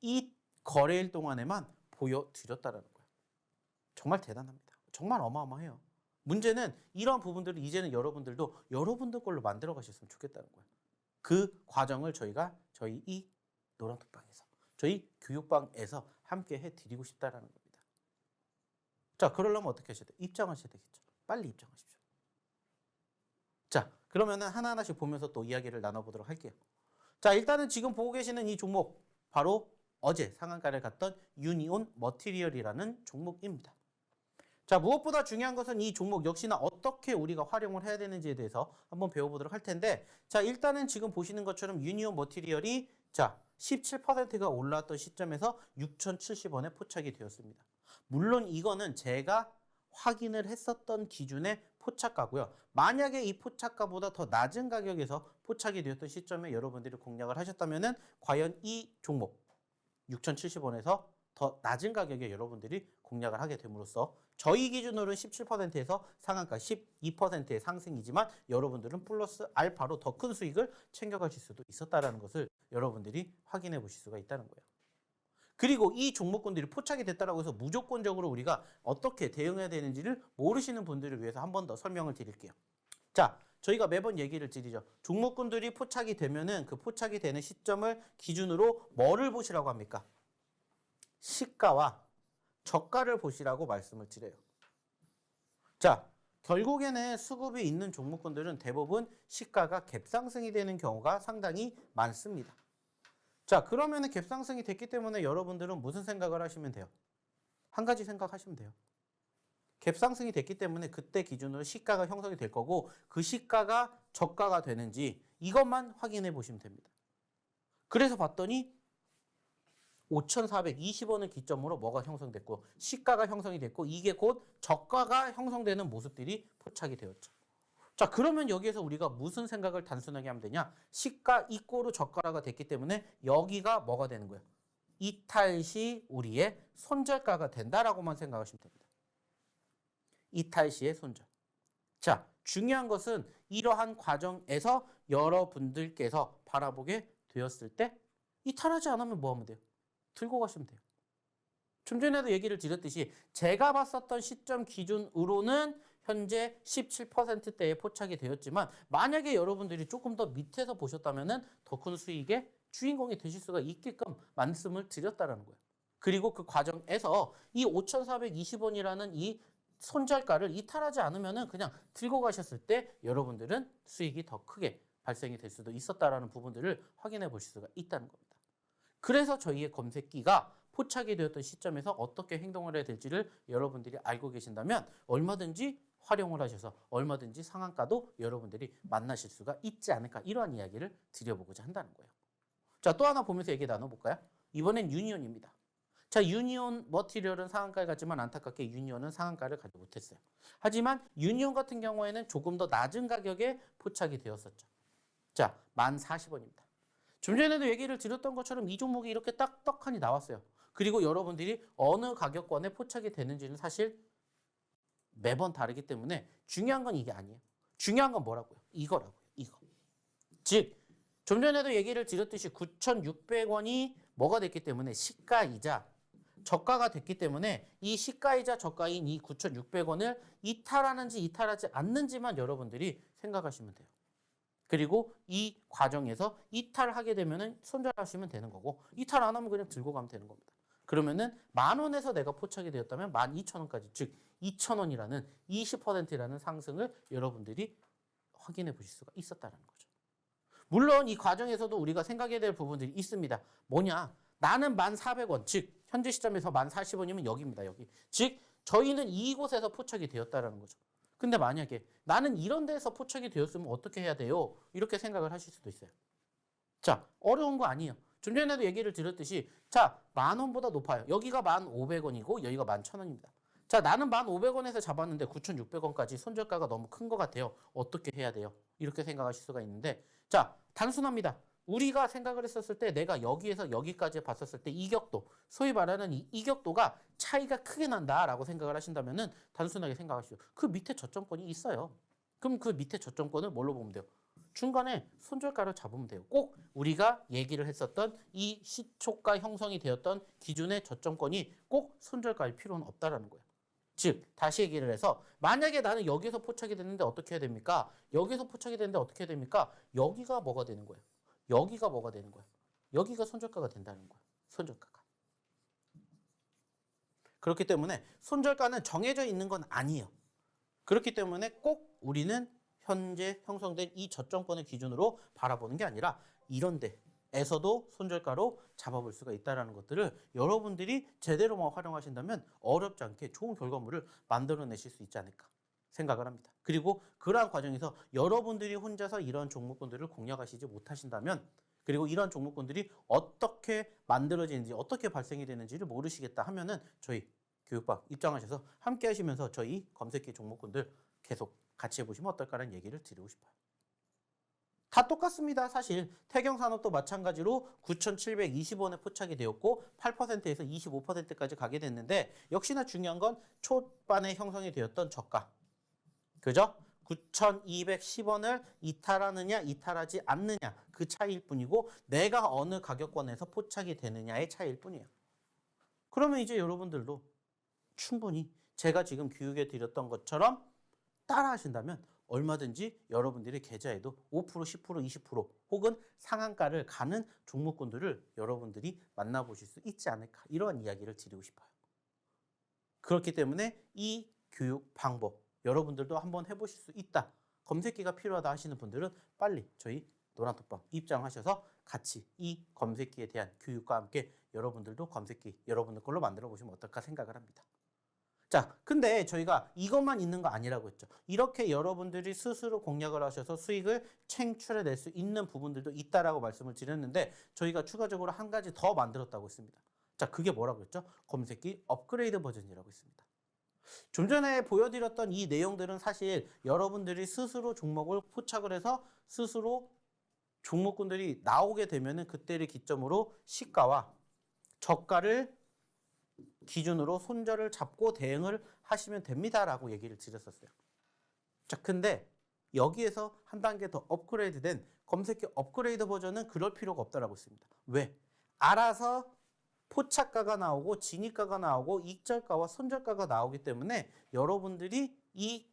이 거래일 동안에만 보여드렸다는 거예요. 정말 대단합니다. 정말 어마어마해요. 문제는 이러한 부분들을 이제는 여러분들도 여러분들 걸로 만들어 가셨으면 좋겠다는 거예요. 그 과정을 저희가 저희 이 노란톡방에서 저희 교육방에서 함께 해드리고 싶다는 겁니다. 자, 그러려면 어떻게 하셔야 돼요? 입장하셔야 되겠죠. 빨리 입장하십시오. 자, 그러면은 하나하나씩 보면서 또 이야기를 나눠보도록 할게요. 자, 일단은 지금 보고 계시는 이 종목 바로 어제 상한가를 갔던 유니온 머티리얼이라는 종목입니다. 자, 무엇보다 중요한 것은 이 종목 역시나 어떻게 우리가 활용을 해야 되는지에 대해서 한번 배워보도록 할 텐데, 자, 일단은 지금 보시는 것처럼 유니온 머티리얼이 자 17%가 올라왔던 시점에서 6,070원에 포착이 되었습니다. 물론 이거는 제가 확인을 했었던 기준의 포착가고요. 만약에 이 포착가보다 더 낮은 가격에서 포착이 되었던 시점에 여러분들이 공략을 하셨다면은 과연 이 종목 6,070원에서 더 낮은 가격에 여러분들이 공략을 하게 됨으로써 저희 기준으로는 17%에서 상한가 12%의 상승이지만 여러분들은 플러스 알파로 더 큰 수익을 챙겨가실 수도 있었다는 것을 여러분들이 확인해 보실 수가 있다는 거예요. 그리고 이 종목군들이 포착이 됐다고 해서 무조건적으로 우리가 어떻게 대응해야 되는지를 모르시는 분들을 위해서 한 번 더 설명을 드릴게요. 자, 저희가 매번 얘기를 드리죠. 종목군들이 포착이 되면은 그 포착이 되는 시점을 기준으로 뭐를 보시라고 합니까? 시가와 저가를 보시라고 말씀을 드려요. 자, 결국에는 수급이 있는 종목군들은 대부분 시가가 갭상승이 되는 경우가 상당히 많습니다. 자, 그러면은 갭상승이 됐기 때문에 여러분들은 무슨 생각을 하시면 돼요? 한 가지 생각하시면 돼요. 갭상승이 됐기 때문에 그때 기준으로 시가가 형성이 될 거고 그 시가가 저가가 되는지 이것만 확인해 보시면 됩니다. 그래서 봤더니 5,420원을 기점으로 뭐가 형성됐고 시가가 형성이 됐고 이게 곧 저가가 형성되는 모습들이 포착이 되었죠. 자, 그러면 여기에서 우리가 무슨 생각을 단순하게 하면 되냐? 시가 이꼬르 저가가 됐기 때문에 여기가 뭐가 되는 거예요? 이탈시 우리의 손절가가 된다라고만 생각하시면 됩니다. 이탈시의 손절. 자, 중요한 것은 이러한 과정에서 여러분들께서 바라보게 되었을 때 이탈하지 않으면 뭐 하면 돼요? 들고 가시면 돼요. 좀 전에도 얘기를 드렸듯이 제가 봤었던 시점 기준으로는 현재 17%대에 포착이 되었지만 만약에 여러분들이 조금 더 밑에서 보셨다면은 더 큰 수익의 주인공이 되실 수가 있게끔 말씀을 드렸다는 거예요. 그리고 그 과정에서 이 5,420원이라는 이 손절가를 이탈하지 않으면은 그냥 들고 가셨을 때 여러분들은 수익이 더 크게 발생이 될 수도 있었다라는 부분들을 확인해 보실 수가 있다는 겁니다. 그래서 저희의 검색기가 포착이 되었던 시점에서 어떻게 행동을 해야 될지를 여러분들이 알고 계신다면 얼마든지 활용을 하셔서 얼마든지 상한가도 여러분들이 만나실 수가 있지 않을까, 이러한 이야기를 드려보고자 한다는 거예요. 자, 또 하나 보면서 얘기 나눠볼까요? 이번엔 유니온입니다. 자, 유니온 머티리얼은 상한가를 갔지만 안타깝게 유니온은 상한가를 가지 못했어요. 하지만 유니온 같은 경우에는 조금 더 낮은 가격에 포착이 되었었죠. 자, 1040원입니다. 좀 전에도 얘기를 드렸던 것처럼 이 종목이 이렇게 딱 떡하니 나왔어요. 그리고 여러분들이 어느 가격권에 포착이 되는지는 사실 매번 다르기 때문에 중요한 건 이게 아니에요. 중요한 건 뭐라고요? 이거라고요. 이거. 즉, 좀 전에도 얘기를 드렸듯이 9,600원이 뭐가 됐기 때문에 시가이자 저가가 됐기 때문에 이 시가이자 저가인 이 9,600원을 이탈하는지 이탈하지 않는지만 여러분들이 생각하시면 돼요. 그리고 이 과정에서 이탈하게 되면은 손절하시면 되는 거고, 이탈 안 하면 그냥 들고 가면 되는 겁니다. 그러면은 10,000원에서 내가 포착이 되었다면 12,000원까지, 즉 2,000원이라는 20%라는 상승을 여러분들이 확인해 보실 수가 있었다는 거죠. 물론 이 과정에서도 우리가 생각해야 될 부분들이 있습니다. 뭐냐? 나는 1,400원, 즉 현재 시점에서 1,040원이면 여기입니다. 여기. 즉 저희는 이곳에서 포착이 되었다라는 거죠. 근데 만약에 나는 이런 데서 포착이 되었으면 어떻게 해야 돼요? 이렇게 생각을 하실 수도 있어요. 자, 어려운 거 아니에요. 좀 전에도 얘기를 드렸듯이 자, 10,000원보다 높아요. 여기가 1,500원이고 여기가 11,000원입니다. 자, 나는 1,500원에서 잡았는데 9,600원까지 손절가가 너무 큰 것 같아요. 어떻게 해야 돼요? 이렇게 생각하실 수가 있는데, 자, 단순합니다. 우리가 생각을 했었을 때 내가 여기에서 여기까지 봤었을 때 이격도, 소위 말하는 이 이격도가 차이가 크게 난다라고 생각을 하신다면은 단순하게 생각하시죠. 그 밑에 저점권이 있어요. 그럼 그 밑에 저점권을 뭘로 보면 돼요? 중간에 손절가를 잡으면 돼요. 꼭 우리가 얘기를 했었던 이 시초가 형성이 되었던 기준의 저점권이 꼭 손절가일 필요는 없다라는 거예요. 즉 다시 얘기를 해서 만약에 나는 여기서 포착이 됐는데 어떻게 해야 됩니까? 여기서 포착이 됐는데 어떻게 해야 됩니까? 여기가 뭐가 되는 거예요? 여기가 뭐가 되는 거예요? 여기가 손절가가 된다는 거예요. 손절가가. 그렇기 때문에 손절가는 정해져 있는 건 아니에요. 그렇기 때문에 꼭 우리는 현재 형성된 이 저점권을 기준으로 바라보는 게 아니라 이런 데에서도 손절가로 잡아볼 수가 있다는 것들을 여러분들이 제대로만 활용하신다면 어렵지 않게 좋은 결과물을 만들어내실 수 있지 않을까 생각을 합니다. 그리고 그러한 과정에서 여러분들이 혼자서 이런 종목군들을 공략하시지 못하신다면, 그리고 이런 종목군들이 어떻게 만들어지는지 어떻게 발생이 되는지를 모르시겠다 하면은 저희 교육방 입장하셔서 함께 하시면서 저희 검색기 종목군들 계속 같이 해보시면 어떨까라는 얘기를 드리고 싶어요. 다 똑같습니다. 사실 태경산업도 마찬가지로 9,720원에 포착이 되었고 8%에서 25%까지 가게 됐는데, 역시나 중요한 건 초반에 형성이 되었던 저가, 그죠? 9,210원을 이탈하느냐 이탈하지 않느냐 그 차이일 뿐이고 내가 어느 가격권에서 포착이 되느냐의 차이일 뿐이에요. 그러면 이제 여러분들도 충분히 제가 지금 교육해 드렸던 것처럼 따라 하신다면 얼마든지 여러분들의 계좌에도 5%, 10%, 20% 혹은 상한가를 가는 종목군들을 여러분들이 만나보실 수 있지 않을까, 이러한 이야기를 드리고 싶어요. 그렇기 때문에 이 교육 방법 여러분들도 한번 해보실 수 있다, 검색기가 필요하다 하시는 분들은 빨리 저희 노란톡방 입장하셔서 같이 이 검색기에 대한 교육과 함께 여러분들도 검색기 여러분들 걸로 만들어 보시면 어떨까 생각을 합니다. 자, 근데 저희가 이것만 있는 거 아니라고 했죠. 이렇게 여러분들이 스스로 공략을 하셔서 수익을 창출해낼 수 있는 부분들도 있다라고 말씀을 드렸는데, 저희가 추가적으로 한 가지 더 만들었다고 했습니다. 자, 그게 뭐라고 했죠? 검색기 업그레이드 버전이라고 했습니다. 좀 전에 보여드렸던 이 내용들은 사실 여러분들이 스스로 종목을 포착을 해서 스스로 종목군들이 나오게 되면은 그때를 기점으로 시가와 저가를 기준으로 손절을 잡고 대응을 하시면 됩니다라고 얘기를 드렸었어요. 자, 근데 여기에서 한 단계 더 업그레이드된 검색기 업그레이드 버전은 그럴 필요가 없다라고 했습니다. 왜? 알아서 포착가가 나오고 진입가가 나오고 익절가와 손절가가 나오기 때문에 여러분들이 이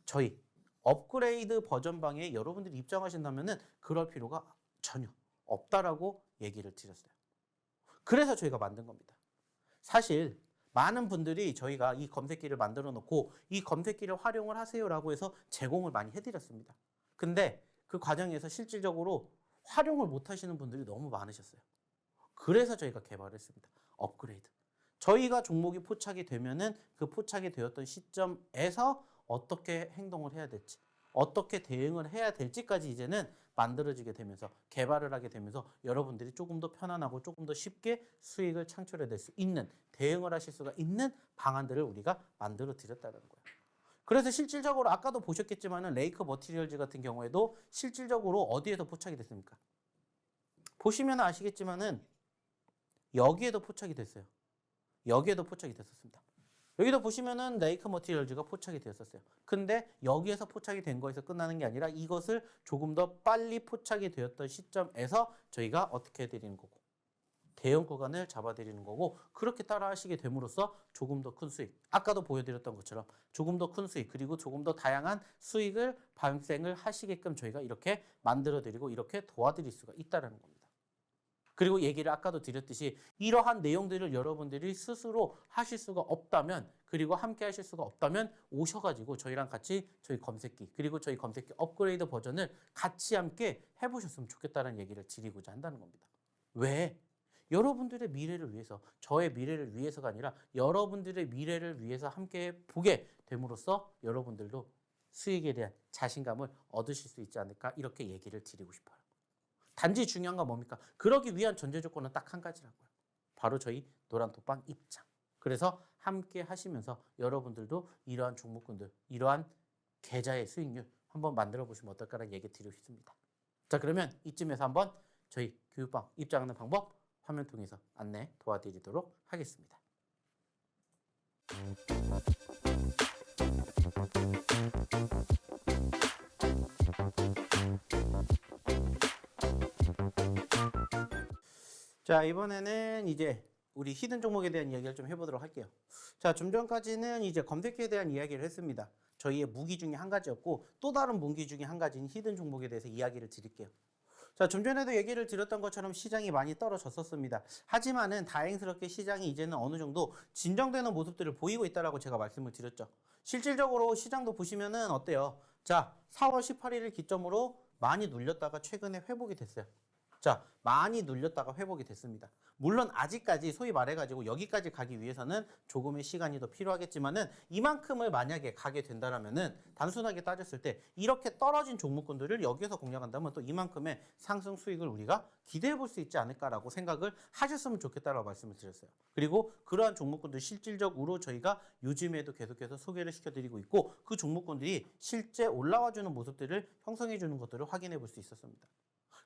저희 업그레이드 버전방에 여러분들이 입장하신다면은 그럴 필요가 전혀 없다라고 얘기를 드렸어요. 그래서 저희가 만든 겁니다. 사실 많은 분들이 저희가 이 검색기를 만들어 놓고 이 검색기를 활용을 하세요라고 해서 제공을 많이 해드렸습니다. 근데 그 과정에서 실질적으로 활용을 못 하시는 분들이 너무 많으셨어요. 그래서 저희가 개발을 했습니다. 업그레이드. 저희가 종목이 포착이 되면은 그 포착이 되었던 시점에서 어떻게 행동을 해야 될지, 어떻게 대응을 해야 될지까지 이제는 만들어지게 되면서 개발을 하게 되면서 여러분들이 조금 더 편안하고 조금 더 쉽게 수익을 창출해낼 수 있는, 대응을 하실 수가 있는 방안들을 우리가 만들어 드렸다는 거예요. 그래서 실질적으로 아까도 보셨겠지만은 레이크 머티리얼즈 같은 경우에도 실질적으로 어디에서 포착이 됐습니까? 보시면 아시겠지만은 여기에도 포착이 됐어요. 여기에도 포착이 됐었습니다. 여기도 보시면은 레이크 머티리얼즈가 포착이 되었었어요. 근데 여기에서 포착이 된 거에서 끝나는 게 아니라 이것을 조금 더 빨리 포착이 되었던 시점에서 저희가 어떻게 해드리는 거고, 대형 구간을 잡아드리는 거고, 그렇게 따라 하시게 됨으로써 조금 더 큰 수익, 아까도 보여드렸던 것처럼 조금 더 큰 수익, 그리고 조금 더 다양한 수익을 발생을 하시게끔 저희가 이렇게 만들어드리고 이렇게 도와드릴 수가 있다는 겁니다. 그리고 얘기를 아까도 드렸듯이 이러한 내용들을 여러분들이 스스로 하실 수가 없다면, 그리고 함께 하실 수가 없다면 오셔가지고 저희랑 같이 저희 검색기, 그리고 저희 검색기 업그레이드 버전을 같이 함께 해보셨으면 좋겠다는 얘기를 드리고자 한다는 겁니다. 왜? 여러분들의 미래를 위해서, 저의 미래를 위해서가 아니라 여러분들의 미래를 위해서 함께 보게 됨으로써 여러분들도 수익에 대한 자신감을 얻으실 수 있지 않을까, 이렇게 얘기를 드리고 싶어요. 단지 중요한 건 뭡니까? 그러기 위한 전제 조건은 딱 한 가지라고요. 바로 저희 노란톡방 입장. 그래서 함께 하시면서 여러분들도 이러한 종목군들, 이러한 계좌의 수익률 한번 만들어 보시면 어떨까라는 얘기 드리고 싶습니다. 자, 그러면 이쯤에서 한번 저희 교육방 입장하는 방법 화면 통해서 안내 도와드리도록 하겠습니다. 자, 이번에는 이제 우리 히든 종목에 대한 이야기를 좀 해보도록 할게요. 자, 좀 전까지는 이제 검색기에 대한 이야기를 했습니다. 저희의 무기 중에 한 가지였고, 또 다른 무기 중에 한 가지인 히든 종목에 대해서 이야기를 드릴게요. 자, 좀 전에도 얘기를 드렸던 것처럼 시장이 많이 떨어졌었습니다. 하지만은 다행스럽게 시장이 이제는 어느 정도 진정되는 모습들을 보이고 있다라고 제가 말씀을 드렸죠. 실질적으로 시장도 보시면은 어때요? 자, 4월 18일을 기점으로 많이 눌렸다가 최근에 회복이 됐어요. 자, 많이 눌렸다가 회복이 됐습니다. 물론 아직까지 소위 말해가지고 여기까지 가기 위해서는 조금의 시간이 더 필요하겠지만은 이만큼을 만약에 가게 된다라면은 단순하게 따졌을 때 이렇게 떨어진 종목군들을 여기에서 공략한다면 또 이만큼의 상승 수익을 우리가 기대해 볼 수 있지 않을까라고 생각을 하셨으면 좋겠다라고 말씀을 드렸어요. 그리고 그러한 종목군들 실질적으로 저희가 요즘에도 계속해서 소개를 시켜드리고 있고, 그 종목군들이 실제 올라와주는 모습들을 형성해주는 것들을 확인해 볼 수 있었습니다.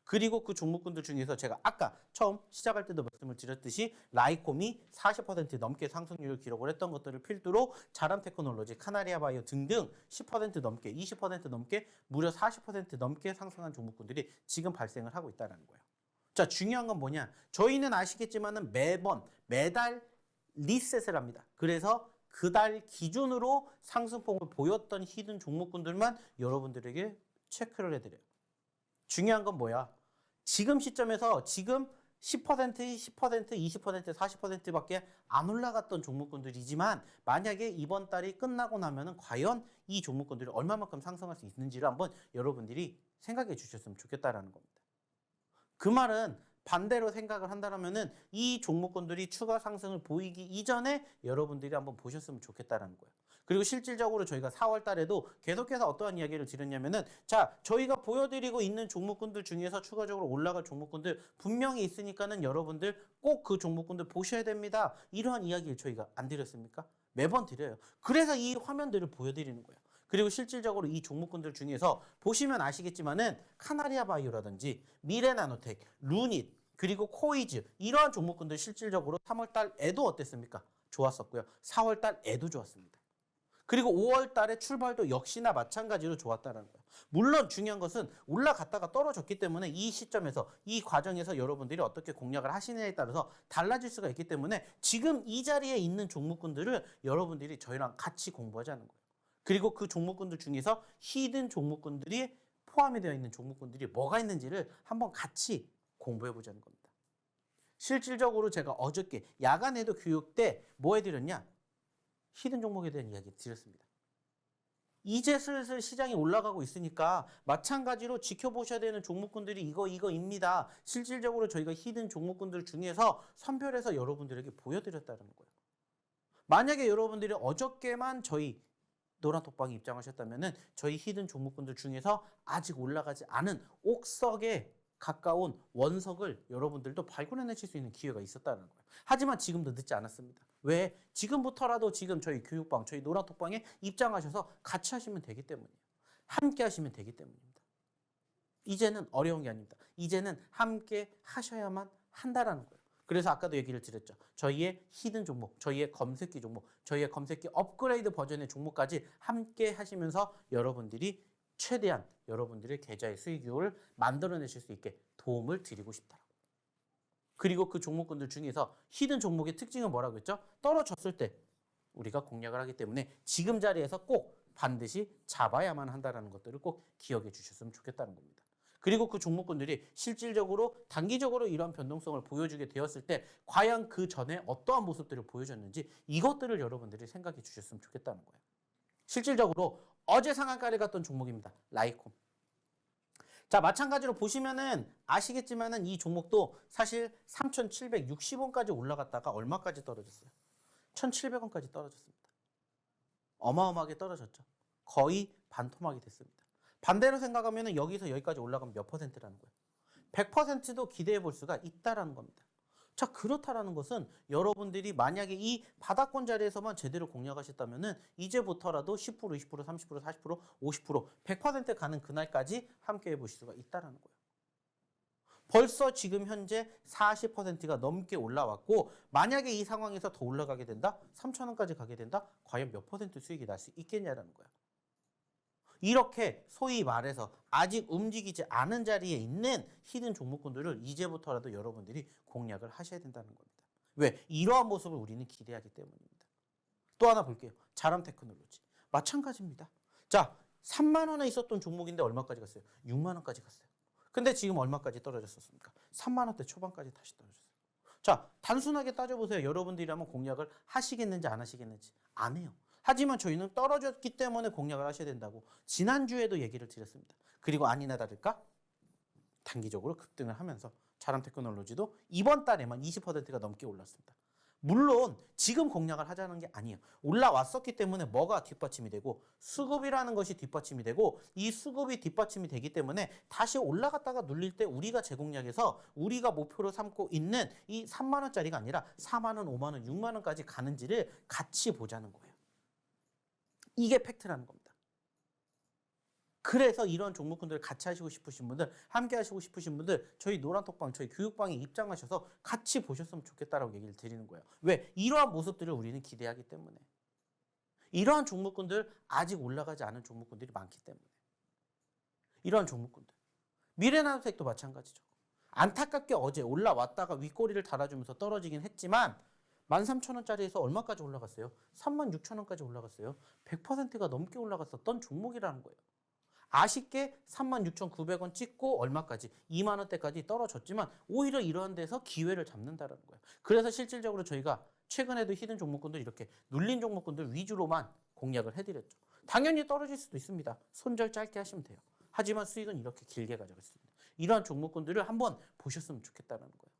그리고 그 종목군들 중에서 제가 아까 처음 시작할 때도 말씀을 드렸듯이 라이콤이 40% 넘게 상승률을 기록을 했던 것들을 필두로 자람 테크놀로지, 카나리아 바이오 등등 10% 넘게, 20% 넘게, 무려 40% 넘게 상승한 종목군들이 지금 발생을 하고 있다는 거예요. 자, 중요한 건 뭐냐? 저희는 아시겠지만은 매달 리셋을 합니다. 그래서 그달 기준으로 상승폭을 보였던 히든 종목군들만 여러분들에게 체크를 해드려요. 중요한 건 뭐야? 지금 시점에서 지금 10%, 20%, 40%밖에 안 올라갔던 종목군들이지만 만약에 이번 달이 끝나고 나면은 과연 이 종목군들이 얼마만큼 상승할 수 있는지를 한번 여러분들이 생각해 주셨으면 좋겠다라는 겁니다. 그 말은 반대로 생각을 한다면은 이 종목군들이 추가 상승을 보이기 이전에 여러분들이 한번 보셨으면 좋겠다라는 거예요. 그리고 실질적으로 저희가 4월 달에도 계속해서 어떠한 이야기를 드렸냐면은, 자, 저희가 보여드리고 있는 종목군들 중에서 추가적으로 올라갈 종목군들 분명히 있으니까는 여러분들 꼭 그 종목군들 보셔야 됩니다. 이러한 이야기를 저희가 안 드렸습니까? 매번 드려요. 그래서 이 화면들을 보여드리는 거예요. 그리고 실질적으로 이 종목군들 중에서 보시면 아시겠지만은 카나리아 바이오라든지 미래나노텍, 루닛, 그리고 코이즈, 이러한 종목군들 실질적으로 3월 달에도 어땠습니까? 좋았었고요. 4월 달에도 좋았습니다. 그리고 5월 달에 출발도 역시나 마찬가지로 좋았다는 거예요. 물론 중요한 것은 올라갔다가 떨어졌기 때문에 이 시점에서, 이 과정에서 여러분들이 어떻게 공략을 하시느냐에 따라서 달라질 수가 있기 때문에 지금 이 자리에 있는 종목군들을 여러분들이 저희랑 같이 공부하자는 거예요. 그리고 그 종목군들 중에서 히든 종목군들이 포함이 되어 있는 종목군들이 뭐가 있는지를 한번 같이 공부해 보자는 겁니다. 실질적으로 제가 어저께 야간에도 교육 때 뭐 해드렸냐? 히든 종목에 대한 이야기 드렸습니다. 이제 슬슬 시장이 올라가고 있으니까 마찬가지로 지켜보셔야 되는 종목군들이 이거입니다. 실질적으로 저희가 히든 종목군들 중에서 선별해서 여러분들에게 보여드렸다는 거예요. 만약에 여러분들이 어저께만 저희 노란톡방에 입장하셨다면 저희 히든 종목군들 중에서 아직 올라가지 않은 옥석에 가까운 원석을 여러분들도 발견해내실 수 있는 기회가 있었다는 거예요. 하지만 지금도 늦지 않았습니다. 왜? 지금부터라도 지금 저희 교육방, 저희 노란톡방에 입장하셔서 같이 하시면 되기 때문이에요. 함께 하시면 되기 때문입니다. 이제는 어려운 게 아닙니다. 이제는 함께 하셔야만 한다라는 거예요. 그래서 아까도 얘기를 드렸죠. 저희의 히든 종목, 저희의 검색기 종목, 저희의 검색기 업그레이드 버전의 종목까지 함께 하시면서 여러분들이 최대한 여러분들의 계좌의 수익률을 만들어내실 수 있게 도움을 드리고 싶다라고. 그리고 그 종목군들 중에서 히든 종목의 특징은 뭐라고 했죠? 떨어졌을 때 우리가 공략을 하기 때문에 지금 자리에서 꼭 반드시 잡아야만 한다는 것들을 꼭 기억해 주셨으면 좋겠다는 겁니다. 그리고 그 종목군들이 실질적으로 단기적으로 이러한 변동성을 보여주게 되었을 때 과연 그 전에 어떠한 모습들을 보여줬는지 이것들을 여러분들이 생각해 주셨으면 좋겠다는 거예요. 실질적으로 어제 상한가를 갔던 종목입니다. 라이콤. 자, 마찬가지로 보시면은 아시겠지만은 이 종목도 사실 3,760원까지 올라갔다가 얼마까지 떨어졌어요? 1,700원까지 떨어졌습니다. 어마어마하게 떨어졌죠. 거의 반토막이 됐습니다. 반대로 생각하면은 여기서 여기까지 올라가면 몇 퍼센트라는 거예요? 100%도 기대해 볼 수가 있다라는 겁니다. 자, 그렇다라는 것은 여러분들이 만약에 이 바닥권 자리에서만 제대로 공략하셨다면은 이제부터라도 10%, 20%, 30%, 40%, 50%, 100% 가는 그날까지 함께 해보실 수가 있다라는 거예요. 벌써 지금 현재 40%가 넘게 올라왔고 만약에 이 상황에서 더 올라가게 된다? 3,000원까지 가게 된다? 과연 몇 퍼센트 수익이 날 수 있겠냐라는 거예요. 이렇게 소위 말해서 아직 움직이지 않은 자리에 있는 히든 종목군들을 이제부터라도 여러분들이 공략을 하셔야 된다는 겁니다. 왜? 이러한 모습을 우리는 기대하기 때문입니다. 또 하나 볼게요. 자람 테크놀로지. 마찬가지입니다. 자, 3만 원에 있었던 종목인데 얼마까지 갔어요? 6만 원까지 갔어요. 근데 지금 얼마까지 떨어졌었습니까? 3만 원대 초반까지 다시 떨어졌어요. 자, 단순하게 따져보세요. 여러분들이라면 공략을 하시겠는지 안 하시겠는지. 안 해요. 하지만 저희는 떨어졌기 때문에 공략을 하셔야 된다고 지난주에도 얘기를 드렸습니다. 그리고 아니나 다를까 단기적으로 급등을 하면서 자람 테크놀로지도 이번 달에만 20%가 넘게 올랐습니다. 물론 지금 공략을 하자는 게 아니에요. 올라왔었기 때문에 뭐가 뒷받침이 되고 수급이라는 것이 뒷받침이 되고 이 수급이 뒷받침이 되기 때문에 다시 올라갔다가 눌릴 때 우리가 재공략해서 우리가 목표로 삼고 있는 이 3만 원짜리가 아니라 4만 원, 5만 원, 6만 원까지 가는지를 같이 보자는 거예요. 이게 팩트라는 겁니다. 그래서 이런 종목군들을 같이 하시고 싶으신 분들, 함께 하시고 싶으신 분들 저희 노란톡방, 저희 교육방에 입장하셔서 같이 보셨으면 좋겠다라고 얘기를 드리는 거예요. 왜? 이러한 모습들을 우리는 기대하기 때문에. 이러한 종목군들, 아직 올라가지 않은 종목군들이 많기 때문에. 이러한 종목군들. 미래나노텍도 마찬가지죠. 안타깝게 어제 올라왔다가 윗꼬리를 달아주면서 떨어지긴 했지만 13,000원짜리에서 얼마까지 올라갔어요? 36,000원까지 올라갔어요. 100%가 넘게 올라갔었던 종목이라는 거예요. 아쉽게 36,900원 찍고 얼마까지? 2만 원대까지 떨어졌지만 오히려 이러한 데서 기회를 잡는다는 거예요. 그래서 실질적으로 저희가 최근에도 히든 종목군들 이렇게 눌린 종목군들 위주로만 공략을 해드렸죠. 당연히 떨어질 수도 있습니다. 손절 짧게 하시면 돼요. 하지만 수익은 이렇게 길게 가져갈 수 있습니다. 이러한 종목군들을 한번 보셨으면 좋겠다는 거예요.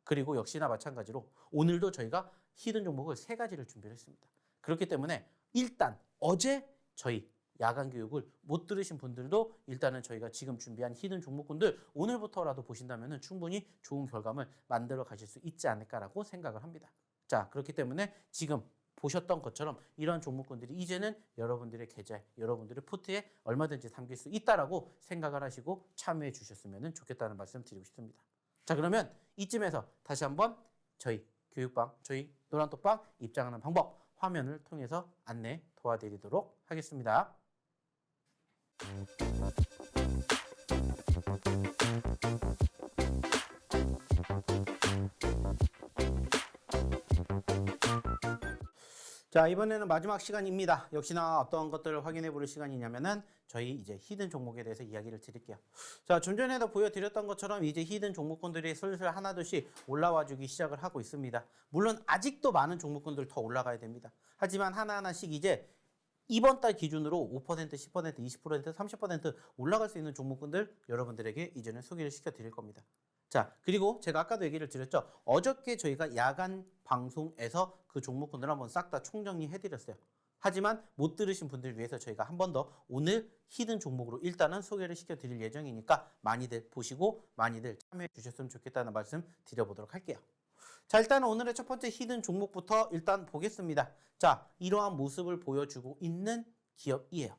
그리고 역시나 마찬가지로 오늘도 저희가 히든 종목을 3가지를 준비를 했습니다. 그렇기 때문에 일단 어제 저희 야간 교육을 못 들으신 분들도 일단은 저희가 지금 준비한 히든 종목군들 오늘부터라도 보신다면 충분히 좋은 결과물 만들어 가실 수 있지 않을까라고 생각을 합니다. 자, 그렇기 때문에 지금 보셨던 것처럼 이런 종목군들이 이제는 여러분들의 계좌에, 여러분들의 포트에 얼마든지 담길 수 있다라고 생각을 하시고 참여해 주셨으면 좋겠다는 말씀 드리고 싶습니다. 자, 그러면 이쯤에서 다시 한번 저희 교육방, 저희 노란톡방 입장하는 방법 화면을 통해서 안내 도와드리도록 하겠습니다. 자, 이번에는 마지막 시간입니다. 역시나 어떤 것들을 확인해 볼 시간이냐면은 저희 이제 히든 종목에 대해서 이야기를 드릴게요. 자, 좀 전에도 보여드렸던 것처럼 이제 히든 종목군들이 슬슬 하나둘씩 올라와 주기 시작을 하고 있습니다. 물론 아직도 많은 종목군들 더 올라가야 됩니다. 하지만 하나하나씩 이제 이번 달 기준으로 5%, 10%, 20%, 30% 올라갈 수 있는 종목군들 여러분들에게 이제는 소개를 시켜 드릴 겁니다. 자, 그리고 제가 아까도 얘기를 드렸죠. 어저께 저희가 야간 방송에서 그 종목군들 한번 싹 다 총정리해 드렸어요. 하지만 못 들으신 분들을 위해서 저희가 한 번 더 오늘 히든 종목으로 일단은 소개를 시켜 드릴 예정이니까 많이들 보시고 많이들 참여해 주셨으면 좋겠다는 말씀 드려보도록 할게요. 자, 일단은 오늘의 첫 번째 히든 종목부터 일단 보겠습니다. 자, 이러한 모습을 보여주고 있는 기업이에요.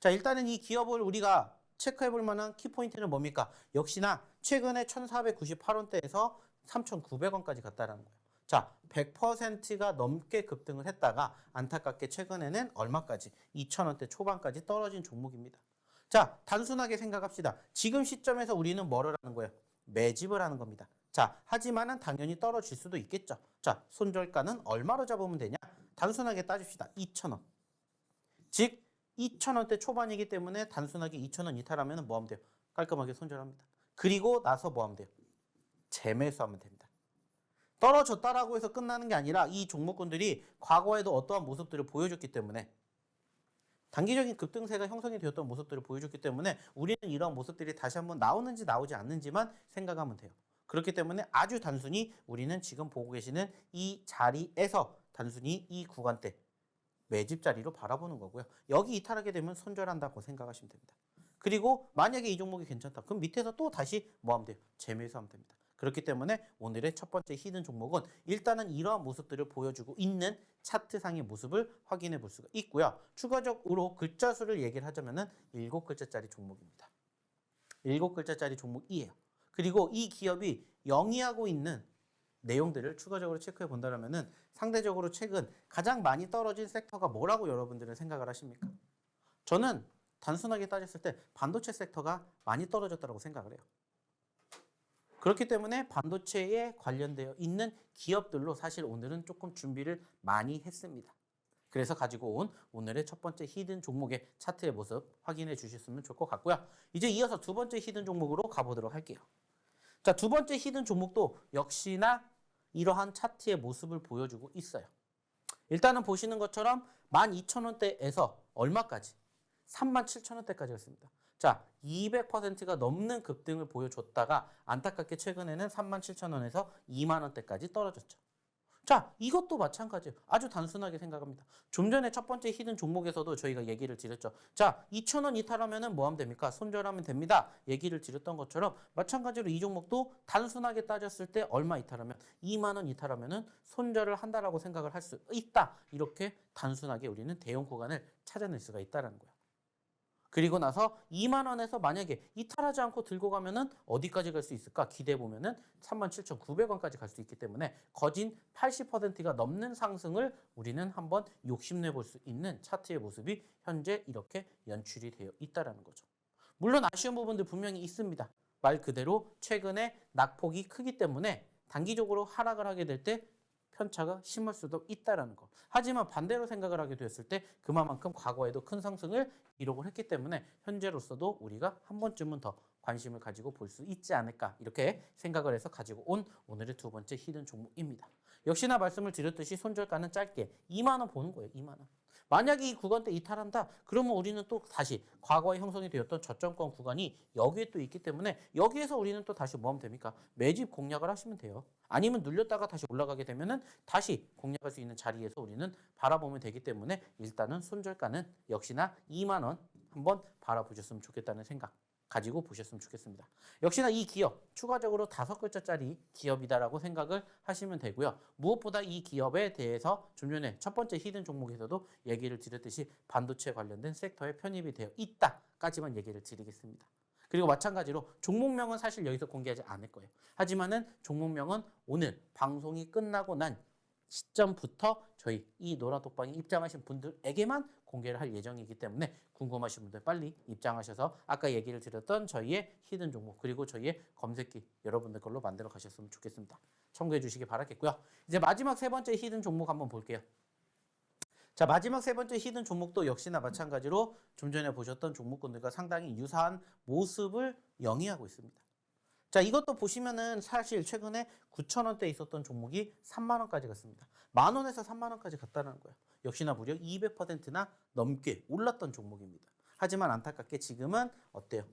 자, 일단은 이 기업을 우리가 체크해 볼 만한 키포인트는 뭡니까? 역시나 최근에 1,498원대에서 3,900원까지 갔다라는 거예요. 자, 100%가 넘게 급등을 했다가 안타깝게 최근에는 얼마까지? 2,000원대 초반까지 떨어진 종목입니다. 자, 단순하게 생각합시다. 지금 시점에서 우리는 뭐를 하는 거예요? 매집을 하는 겁니다. 자, 하지만은 당연히 떨어질 수도 있겠죠. 자, 손절가는 얼마로 잡으면 되냐? 단순하게 따집시다. 2,000원. 즉 2,000원대 초반이기 때문에 단순하게 2,000원 이탈하면 뭐 하면 돼요? 깔끔하게 손절합니다. 그리고 나서 뭐 하면 돼요? 재매수하면 됩니다. 떨어졌다라고 해서 끝나는 게 아니라 이 종목군들이 과거에도 어떠한 모습들을 보여줬기 때문에 단기적인 급등세가 형성이 되었던 모습들을 보여줬기 때문에 우리는 이러한 모습들이 다시 한번 나오는지 나오지 않는지만 생각하면 돼요. 그렇기 때문에 아주 단순히 우리는 지금 보고 계시는 이 자리에서 단순히 이 구간대 매집 자리로 바라보는 거고요. 여기 이탈하게 되면 손절한다고 생각하시면 됩니다. 그리고 만약에 이 종목이 괜찮다. 그럼 밑에서 또 다시 뭐 하면 돼요? 재매수하면 됩니다. 그렇기 때문에 오늘의 첫 번째 히든 종목은 일단은 이러한 모습들을 보여주고 있는 차트상의 모습을 확인해 볼 수가 있고요. 추가적으로 글자 수를 얘기를 하자면은 7글자짜리 종목입니다. 7글자짜리 종목이에요. 그리고 이 기업이 영위하고 있는 내용들을 추가적으로 체크해 본다면은 상대적으로 최근 가장 많이 떨어진 섹터가 뭐라고 여러분들은 생각을 하십니까? 저는 단순하게 따졌을 때 반도체 섹터가 많이 떨어졌다고 생각을 해요. 그렇기 때문에 반도체에 관련되어 있는 기업들로 사실 오늘은 조금 준비를 많이 했습니다. 그래서 가지고 온 오늘의 첫 번째 히든 종목의 차트의 모습 확인해 주셨으면 좋을 것 같고요. 이제 이어서 두 번째 히든 종목으로 가보도록 할게요. 자, 두 번째 히든 종목도 역시나 이러한 차트의 모습을 보여주고 있어요. 일단은 보시는 것처럼 12,000원대에서 얼마까지? 37,000원대까지 갔습니다. 자, 200%가 넘는 급등을 보여줬다가 안타깝게 최근에는 37,000원에서 2만원대까지 떨어졌죠. 자, 이것도 마찬가지예요. 아주 단순하게 생각합니다. 좀 전에 첫 번째 히든 종목에서도 저희가 얘기를 드렸죠. 자, 2,000원 이탈하면 뭐 하면 됩니까? 손절하면 됩니다. 얘기를 드렸던 것처럼 마찬가지로 이 종목도 단순하게 따졌을 때 얼마 이탈하면 2만원 이탈하면 손절을 한다라고 생각을 할 수 있다. 이렇게 단순하게 우리는 대형 구간을 찾아낼 수가 있다는 거예요. 그리고 나서 2만 원에서 만약에 이탈하지 않고 들고 가면은 어디까지 갈 수 있을까? 기대해 보면은 37,900원까지 갈 수 있기 때문에 거진 80%가 넘는 상승을 우리는 한번 욕심내 볼 수 있는 차트의 모습이 현재 이렇게 연출이 되어 있다라는 거죠. 물론 아쉬운 부분들 분명히 있습니다. 말 그대로 최근에 낙폭이 크기 때문에 단기적으로 하락을 하게 될 때 편차가 심할 수도 있다라는 거. 하지만 반대로 생각을 하게 되었을 때 그만큼 과거에도 큰 상승을 기록을 했기 때문에 현재로서도 우리가 한 번쯤은 더 관심을 가지고 볼 수 있지 않을까 이렇게 생각을 해서 가지고 온 오늘의 두 번째 히든 종목입니다. 역시나 말씀을 드렸듯이 손절가는 짧게 2만 원 보는 거예요. 2만 원. 만약에 이 구간대 이탈한다 그러면 우리는 또 다시 과거에 형성이 되었던 저점권 구간이 여기에 또 있기 때문에 여기에서 우리는 또 다시 뭐 하면 됩니까? 매집 공략을 하시면 돼요. 아니면 눌렸다가 다시 올라가게 되면은 다시 공략할 수 있는 자리에서 우리는 바라보면 되기 때문에 일단은 손절가는 역시나 2만 원 한번 바라보셨으면 좋겠다는 생각 가지고 보셨으면 좋겠습니다. 역시나 이 기업 추가적으로 5글자짜리 기업이다라고 생각을 하시면 되고요. 무엇보다 이 기업에 대해서 좀 전에 첫 번째 히든 종목에서도 얘기를 드렸듯이 반도체 관련된 섹터에 편입이 되어 있다까지만 얘기를 드리겠습니다. 그리고 마찬가지로 종목명은 사실 여기서 공개하지 않을 거예요. 하지만은 종목명은 오늘 방송이 끝나고 난 시점부터 저희 이 노라톡방에 입장하신 분들에게만 공개를 할 예정이기 때문에 궁금하신 분들 빨리 입장하셔서 아까 얘기를 드렸던 저희의 히든 종목 그리고 저희의 검색기 여러분들 걸로 만들어 가셨으면 좋겠습니다. 참고해 주시기 바라겠고요. 이제 마지막 세 번째 히든 종목 한번 볼게요. 자, 마지막 세 번째 히든 종목도 역시나 마찬가지로 좀 전에 보셨던 종목군들과 상당히 유사한 모습을 영위하고 있습니다. 자, 이것도 보시면은 사실 최근에 9,000원대에 있었던 종목이 3만 원까지 갔습니다. 만 원에서 3만 원까지 갔다는 거예요. 역시나 무려 200%나 넘게 올랐던 종목입니다. 하지만 안타깝게 지금은 어때요?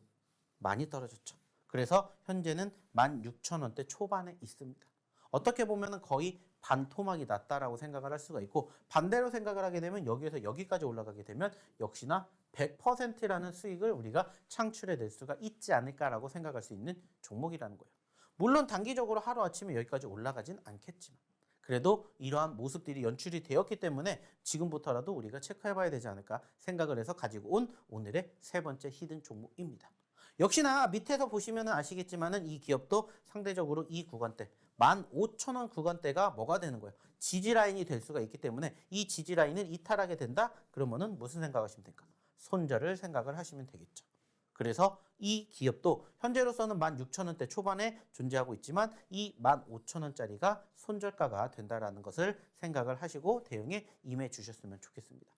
많이 떨어졌죠. 그래서 현재는 16,000원대 초반에 있습니다. 어떻게 보면은 거의 반토막이 났다라고 생각을 할 수가 있고, 반대로 생각을 하게 되면 여기에서 여기까지 올라가게 되면 역시나 100%라는 수익을 우리가 창출해낼 수가 있지 않을까라고 생각할 수 있는 종목이라는 거예요. 물론 단기적으로 하루아침에 여기까지 올라가진 않겠지만 그래도 이러한 모습들이 연출이 되었기 때문에 지금부터라도 우리가 체크해봐야 되지 않을까 생각을 해서 가지고 온 오늘의 세 번째 히든 종목입니다. 역시나 밑에서 보시면 아시겠지만은 이 기업도 상대적으로 이 구간대 15,000원 구간대가 뭐가 되는 거예요? 지지라인이 될 수가 있기 때문에 이 지지라인을 이탈하게 된다? 그러면은 무슨 생각하시면 될까? 손절을 생각을 하시면 되겠죠. 그래서 이 기업도 현재로서는 16,000원대 초반에 존재하고 있지만 이 15,000원짜리가 손절가가 된다라는 것을 생각을 하시고 대응에 임해 주셨으면 좋겠습니다.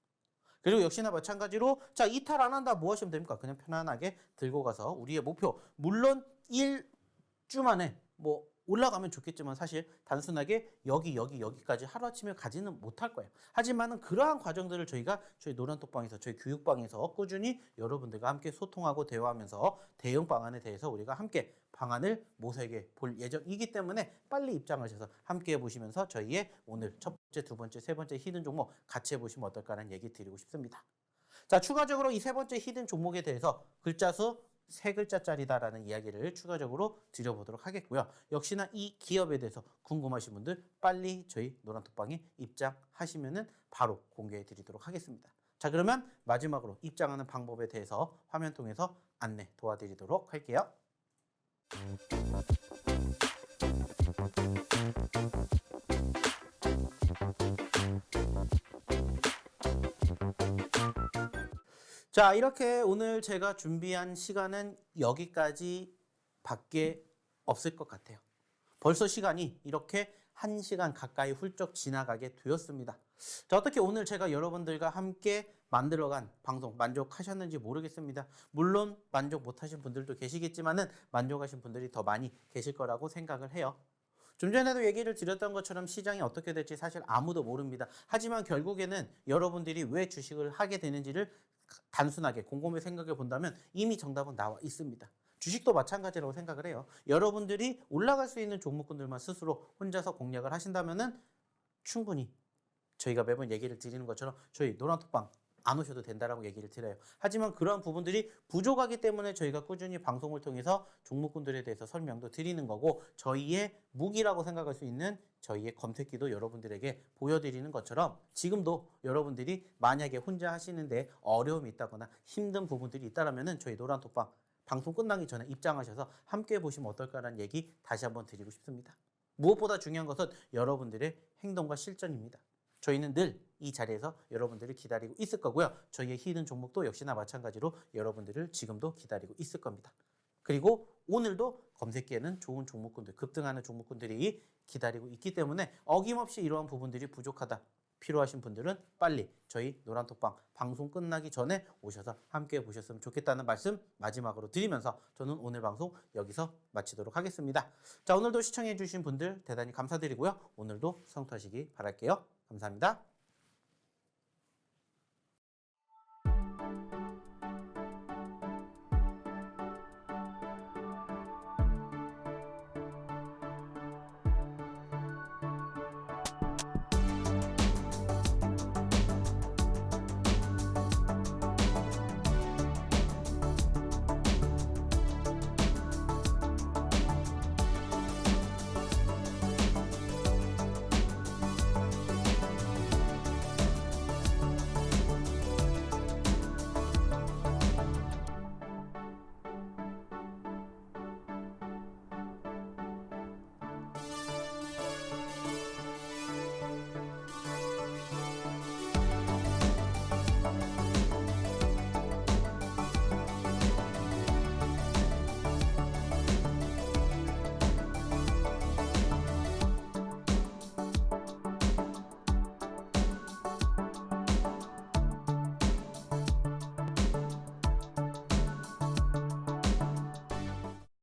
그리고 역시나 마찬가지로 자, 이탈 안 한다 뭐 하시면 됩니까? 그냥 편안하게 들고 가서 우리의 목표, 물론 1주 만에 뭐 올라가면 좋겠지만 사실 단순하게 여기까지 하루아침에 가지는 못할 거예요. 하지만은 그러한 과정들을 저희가 저희 노란톡방에서 저희 교육방에서 꾸준히 여러분들과 함께 소통하고 대화하면서 대응 방안에 대해서 우리가 함께 방안을 모색해 볼 예정이기 때문에 빨리 입장하셔서 함께 해보시면서 저희의 오늘 첫 번째, 두 번째, 세 번째 히든 종목 같이 해보시면 어떨까라는 얘기 드리고 싶습니다. 자, 추가적으로 이 세 번째 히든 종목에 대해서 글자 수 3글자짜리다라는 이야기를 추가적으로 드려보도록 하겠고요. 역시나 이 기업에 대해서 궁금하신 분들 빨리 저희 노란톡방에 입장하시면은 바로 공개해 드리도록 하겠습니다. 자, 그러면 마지막으로 입장하는 방법에 대해서 화면 통해서 안내 도와드리도록 할게요. 자, 이렇게 오늘 제가 준비한 시간은 여기까지 밖에 없을 것 같아요. 벌써 시간이 이렇게 1시간 가까이 훌쩍 지나가게 되었습니다. 자, 어떻게 오늘 제가 여러분들과 함께 만들어간 방송 만족하셨는지 모르겠습니다. 물론 만족 못하신 분들도 계시겠지만은 만족하신 분들이 더 많이 계실 거라고 생각을 해요. 좀 전에도 얘기를 드렸던 것처럼 시장이 어떻게 될지 사실 아무도 모릅니다. 하지만 결국에는 여러분들이 왜 주식을 하게 되는지를 단순하게 곰곰이 생각해 본다면 이미 정답은 나와 있습니다. 주식도 마찬가지라고 생각을 해요. 여러분들이 올라갈 수 있는 종목군들만 스스로 혼자서 공략을 하신다면은 충분히 저희가 매번 얘기를 드리는 것처럼 저희 노란톡방 안 오셔도 된다라고 얘기를 드려요. 하지만 그러한 부분들이 부족하기 때문에 저희가 꾸준히 방송을 통해서 종목군들에 대해서 설명도 드리는 거고 저희의 무기라고 생각할 수 있는 저희의 검색기도 여러분들에게 보여드리는 것처럼 지금도 여러분들이 만약에 혼자 하시는데 어려움이 있다거나 힘든 부분들이 있다면 저희 노란톡방 방송 끝나기 전에 입장하셔서 함께 보시면 어떨까라는 얘기 다시 한번 드리고 싶습니다. 무엇보다 중요한 것은 여러분들의 행동과 실전입니다. 저희는 늘 이 자리에서 여러분들을 기다리고 있을 거고요. 저희의 히든 종목도 역시나 마찬가지로 여러분들을 지금도 기다리고 있을 겁니다. 그리고 오늘도 검색기에는 좋은 종목군들, 급등하는 종목군들이 기다리고 있기 때문에 어김없이 이러한 부분들이 부족하다. 필요하신 분들은 빨리 저희 노란톡방 방송 끝나기 전에 오셔서 함께 보셨으면 좋겠다는 말씀 마지막으로 드리면서 저는 오늘 방송 여기서 마치도록 하겠습니다. 자, 오늘도 시청해 주신 분들 대단히 감사드리고요. 오늘도 성투하시기 바랄게요. 감사합니다.